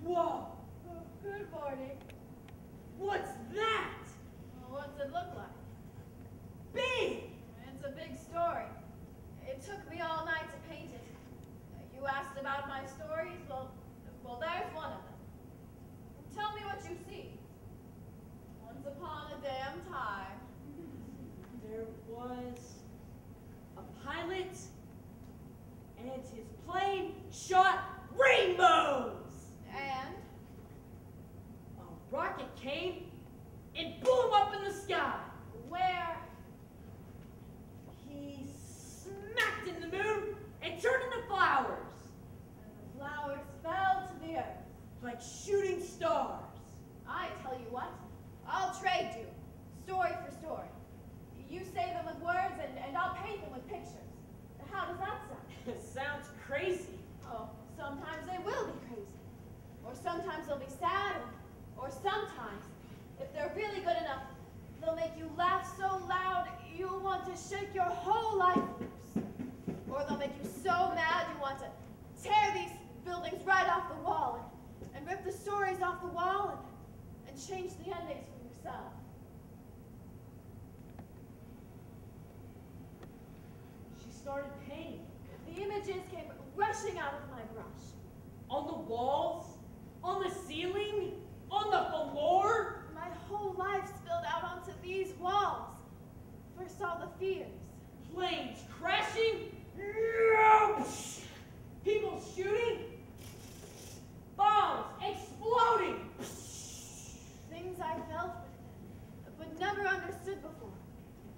S7: Whoa!
S1: Oh, good morning.
S7: What's that?
S1: Well, what's it look like?
S7: Big!
S1: It's a big story. It took me all night to paint it. You asked about my stories? Well, there's one of them. Tell me what you see. Once upon a damn time.
S7: There was a pilot, and his plane shot rainbows!
S1: And?
S7: A rocket came and blew him up in the sky.
S1: Where?
S7: He smacked in the moon and turned into flowers,
S1: And the flowers fell to the earth.
S7: like shooting stars.
S1: I tell you what, I'll trade you, story for story. You say them with words, and I'll paint them with pictures. How does that sound?
S7: It sounds crazy.
S1: Oh, sometimes they will be crazy. Or sometimes they'll be sad, or sometimes, if they're really good enough, they'll make you laugh so loud you'll want to shake your whole life loose. Or they'll make you so mad you want to tear these buildings right off the wall and rip the stories off the wall and change the endings for yourself.
S7: She started painting.
S1: The images came rushing out of my brush.
S7: On the walls, on the ceiling, on the floor.
S1: My whole life spilled out onto these walls. First all the fears.
S7: Planes crashing. People shooting. Bombs exploding.
S1: Things I felt but never understood before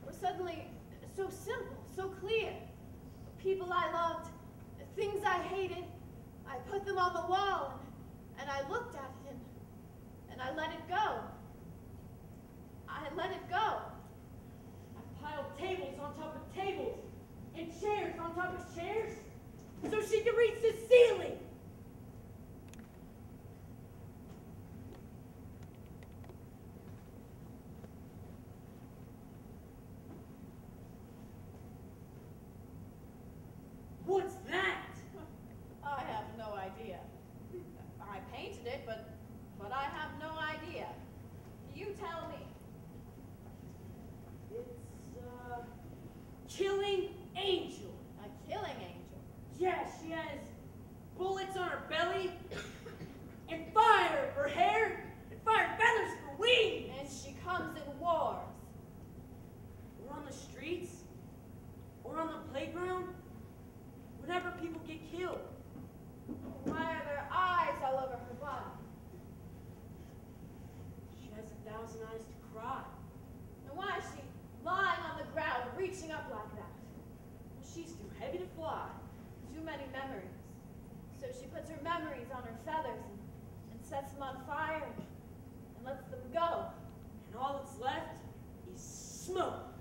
S1: were suddenly so simple, so clear. People I loved, things I hated, I put them on the wall and I looked at him and I let it go. I let it go.
S7: I piled tables on top of tables and chairs on top of chairs so she could reach the ceiling. What's that?
S1: I have no idea. I painted it, but I have no idea. You tell me.
S7: It's a killing angel.
S1: A killing angel.
S7: Yeah, she has bullets on her belly and fire for hair and fire feathers for wings.
S1: And she comes in wars.
S7: Or on the streets, or on the playground, whenever people get killed.
S1: Why are there eyes all over her body?
S7: She has 1,000 eyes to cry.
S1: And why is she lying on the ground, reaching up like that?
S7: She's too heavy to fly.
S1: Too many memories. So she puts her memories on her feathers and sets them on fire and lets them go.
S7: And all that's left is smoke.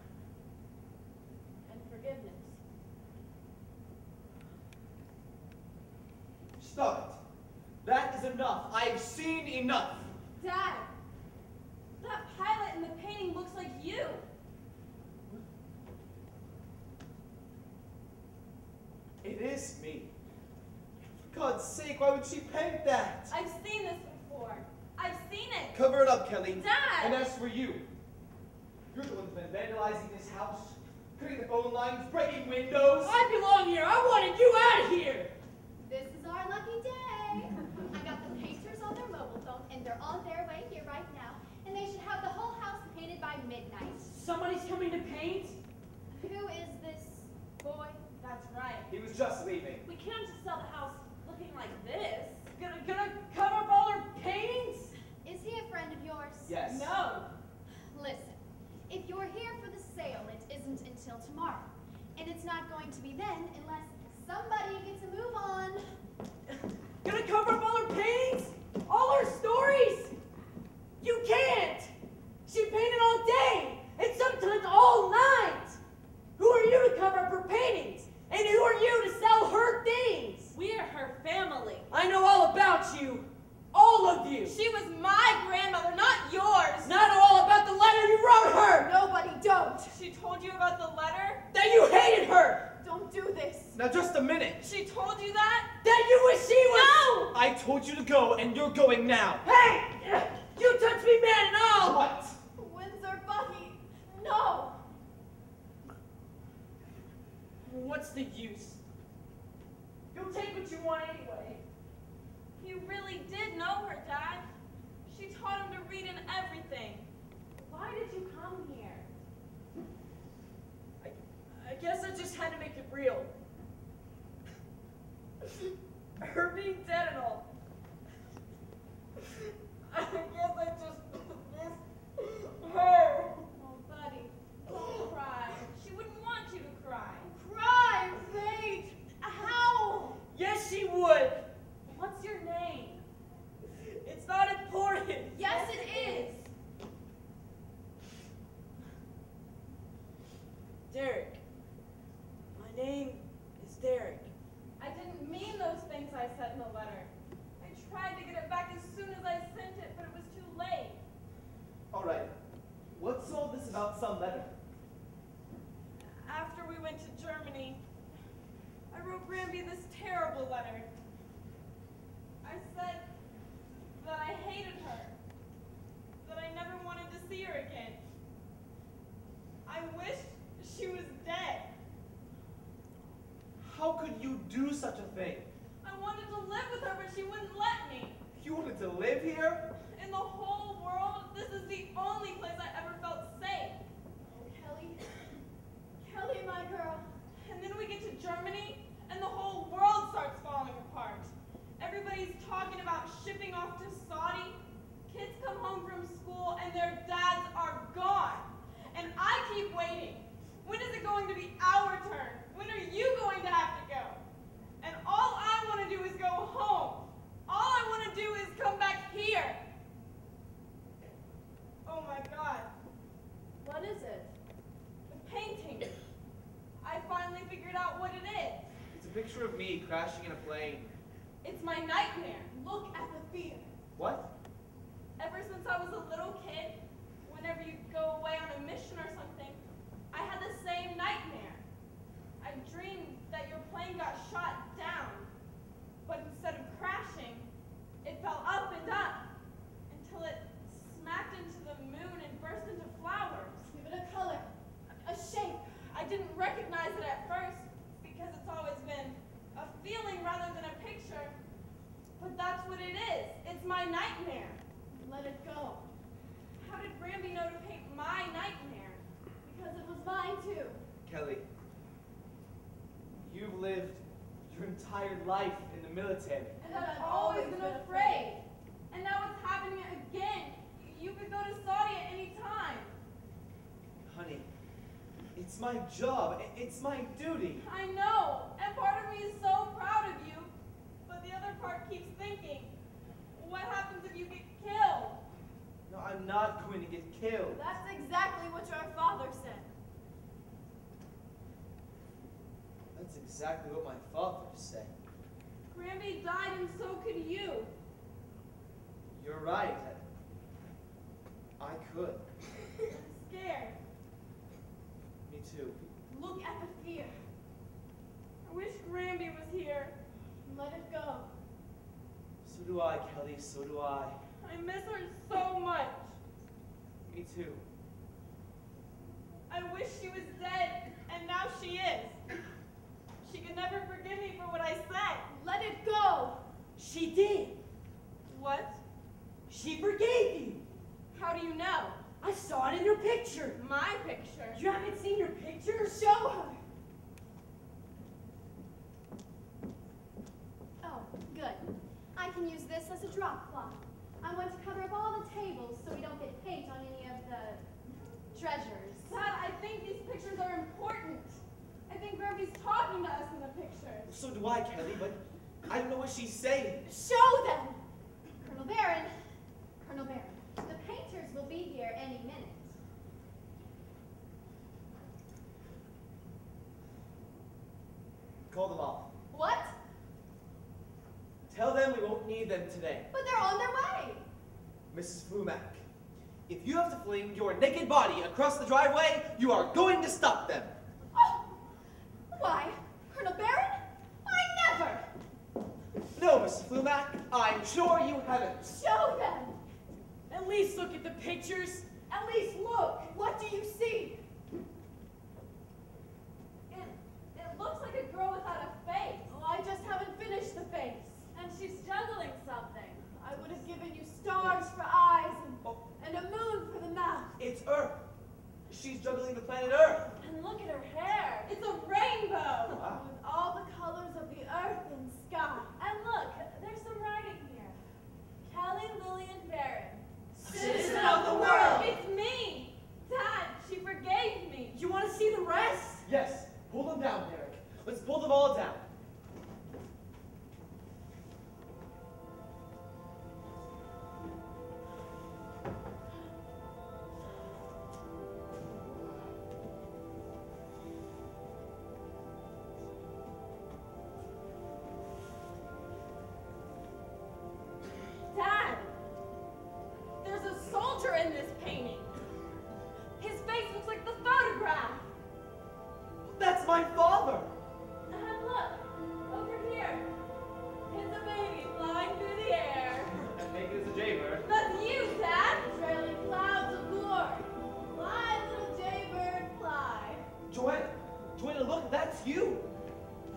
S1: And forgiveness.
S8: Stop it. That is enough. I've seen enough.
S3: Dad, that pilot in the painting looks like you.
S8: this me? For God's sake, why would she paint that?
S3: I've seen this before. I've seen it.
S8: Cover it up, Kelly.
S3: Dad!
S8: And as for you, you're the one who's been vandalizing this house, cutting the phone lines, breaking windows.
S7: I belong here. I wanted you out of here.
S4: This is our lucky day. I got the painters on their mobile phone, and they're on their way here right now. And they should have the whole house painted by midnight.
S7: Somebody's coming to paint?
S4: Who is this boy?
S3: That's right.
S8: He was just leaving.
S3: We can't just sell the house looking like this.
S7: Gonna cover up all her paintings?
S4: Is he a friend of yours?
S8: Yes.
S3: No.
S4: Listen, if you're here for the sale, it isn't until tomorrow. And it's not going to be then unless somebody gets a move on.
S7: Gonna cover up all her paintings? All her stories? You can't! She painted all day, and sometimes all night! Who are you to cover up her paintings? And who are you to sell her things?
S3: We're her family.
S7: I know all about you. All of you.
S3: She was my grandmother, not yours.
S7: Not all about the letter you wrote her!
S4: Nobody don't!
S3: She told you about the letter?
S7: That you hated her!
S4: Don't do this!
S8: Now just a minute.
S3: She told you that?
S7: That you wish she was—
S3: No!
S8: I told you to go, and you're going now.
S7: Hey! You touch me, man, and all!
S8: What?
S4: Windsor Bucky! No!
S7: What's the use? You'll take what you want anyway.
S3: You really did know her, Dad. She taught him to read and everything. Why did you come here?
S7: I guess I just had to make it real. Her being dead and all. I guess I just missed her.
S3: Oh, buddy, don't cry. She wouldn't want you to cry.
S4: Cry! Wait! How?
S7: Yes, she would.
S3: What's your name?
S7: It's not important.
S4: Yes, it is!
S7: Derek. My name is Derek.
S3: I didn't mean those things I said in the letter. I tried to get it back as soon as I sent it, but it was too late.
S8: All right. What's all this about some letter?
S3: After we went to Germany, I wrote Granby this terrible letter. I said that I hated her, that I never wanted to see her again. I wished she was dead.
S8: How could you do such a thing?
S3: I wanted to live with her, but she wouldn't let me.
S8: You wanted to live here?
S3: In the whole world, this is the only place I ever felt safe.
S4: Oh, Kelly. Kelly, my girl.
S3: And then we get to Germany, and the whole world starts falling apart. Everybody's talking about shipping off to Saudi. Kids come home from school, and their dads are gone. And I keep waiting. When is it going to be our turn? When are you going to have to go? And all I want to do is go home. All I want to do is come back here. Oh my God.
S4: What is it?
S3: The painting. I finally figured out what it is.
S8: It's a picture of me crashing in a plane.
S3: It's my nightmare. Look at the fear.
S8: What?
S3: Ever since I was a little kid, whenever you go away on a mission or something, I had the same nightmare. I dreamed that your plane got shot down, but instead of crashing, it fell up and up until it smacked into the moon and burst into flowers.
S4: Give it a color. A shape.
S3: I didn't recognize it at first because it's always been a feeling rather than a picture, but that's what it is. It's my nightmare.
S4: Let it go.
S3: How did Granby know to paint my nightmare?
S4: Because it was mine too.
S8: Kelly, you've lived your entire life in the military.
S3: And I've always been afraid. And now it's happening again. You could go to Saudi at any time.
S8: Honey, it's my job. It's my duty.
S3: I know. And part of me is so proud of you. But the other part keeps thinking, what happens if you get killed?
S8: No, I'm not going to get killed.
S4: That's exactly what your father said.
S8: That's exactly what my father said.
S3: Granby died and so could you.
S8: You're right. I could.
S3: I'm scared.
S8: Me too.
S3: Look at the fear. I wish Granby was
S2: Kelly, so do I.
S3: I miss her so much.
S2: Me too.
S3: I wish she was dead, and now she is. She could never forgive me for what I said.
S4: Let it go.
S7: She did.
S3: What?
S7: She forgave you.
S3: How do you know?
S7: I saw it in your picture.
S3: My picture.
S7: You haven't seen your picture?
S4: Show her. Oh, good. I can use this as a drop cloth. I want to cover up all the tables so we don't get paint on any of the treasures.
S3: Dad, I think these pictures are important. I think Ruby's talking to us in the pictures.
S2: So do I, Kelly, but I don't know what she's saying.
S4: Show them! Colonel Barron, the painters will be here any minute.
S2: Call them off.
S4: What?
S2: Tell them we won't need them today.
S4: But they're on their way.
S2: Mrs. Flumac, if you have to fling your naked body across the driveway, you are going to stop them.
S4: Oh! Why, Colonel Barron? I never!
S2: No, Mrs. Flumac, I'm sure you haven't.
S4: Show them!
S7: At least look at the pictures. At least look.
S4: What do you see?
S3: It looks like a girl without a face.
S4: Oh, I just haven't finished the face.
S3: And she's juggling something.
S4: I would have given you stars for eyes and a moon for the mouth.
S2: It's Earth. She's juggling the planet Earth.
S3: And look at her hair. It's a rainbow.
S2: Wow.
S4: With all the colors of the earth and sky.
S3: And look, there's some writing here. Kelly Lillian Barron.
S7: Citizen of the world.
S3: It's me. Dad, she forgave me.
S7: You want to see the rest?
S2: Yes, pull them down, Derek. Let's pull them all down.
S3: Dad, there's a soldier in this painting. His face looks like the photograph.
S2: That's my father.
S3: And look, over here. It's a baby flying through the air.
S2: And make it as a jaybird.
S3: That's you, Dad.
S4: Trailing clouds of glory. Fly, little jaybird, fly.
S2: Joanna, look, that's you.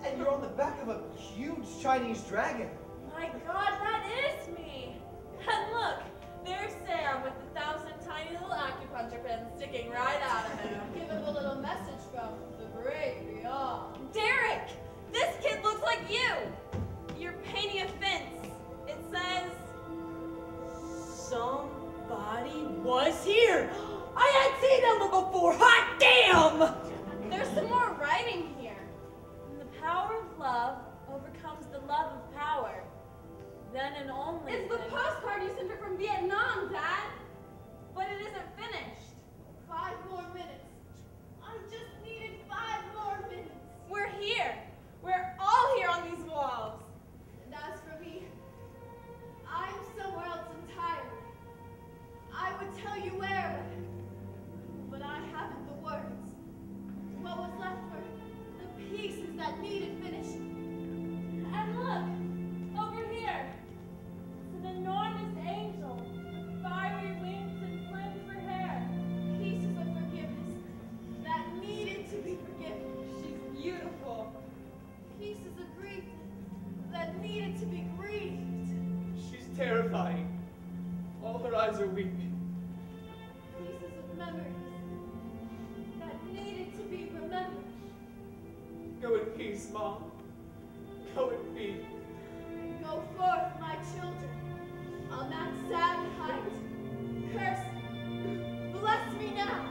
S2: And you're on the back of a huge Chinese dragon.
S3: My God, that is me. And look, there's Sam with 1,000 tiny little acupuncture pins sticking right out of him.
S4: Give him a little message from the great beyond.
S3: Derek, this kid looks like you. You're painting a fence. It says,
S7: Somebody was here. I hadn't seen them before. Hot damn!
S3: there's some more writing here. And the power of love overcomes the love of power. Then and only
S6: It's the
S3: then.
S6: postcard you sent her from Vietnam, Dad. But it isn't finished.
S4: 5 more minutes. I just needed 5 more minutes.
S3: We're here. We're all here on these walls.
S4: And as for me, I'm somewhere else entirely. I would tell you where, but I haven't the words. What was left were the pieces that needed finishing.
S3: And look, over here. It's an enormous angel with fiery wings and flames for hair.
S4: Pieces of forgiveness that needed to be forgiven.
S6: She's beautiful.
S4: Pieces of grief that needed to be grieved.
S2: She's terrifying. All her eyes are weeping.
S4: Pieces of memories that needed to be remembered.
S2: Go in peace, Mom. Go in peace.
S4: Go forth, my children, on that sad height. Curse me. Bless me now.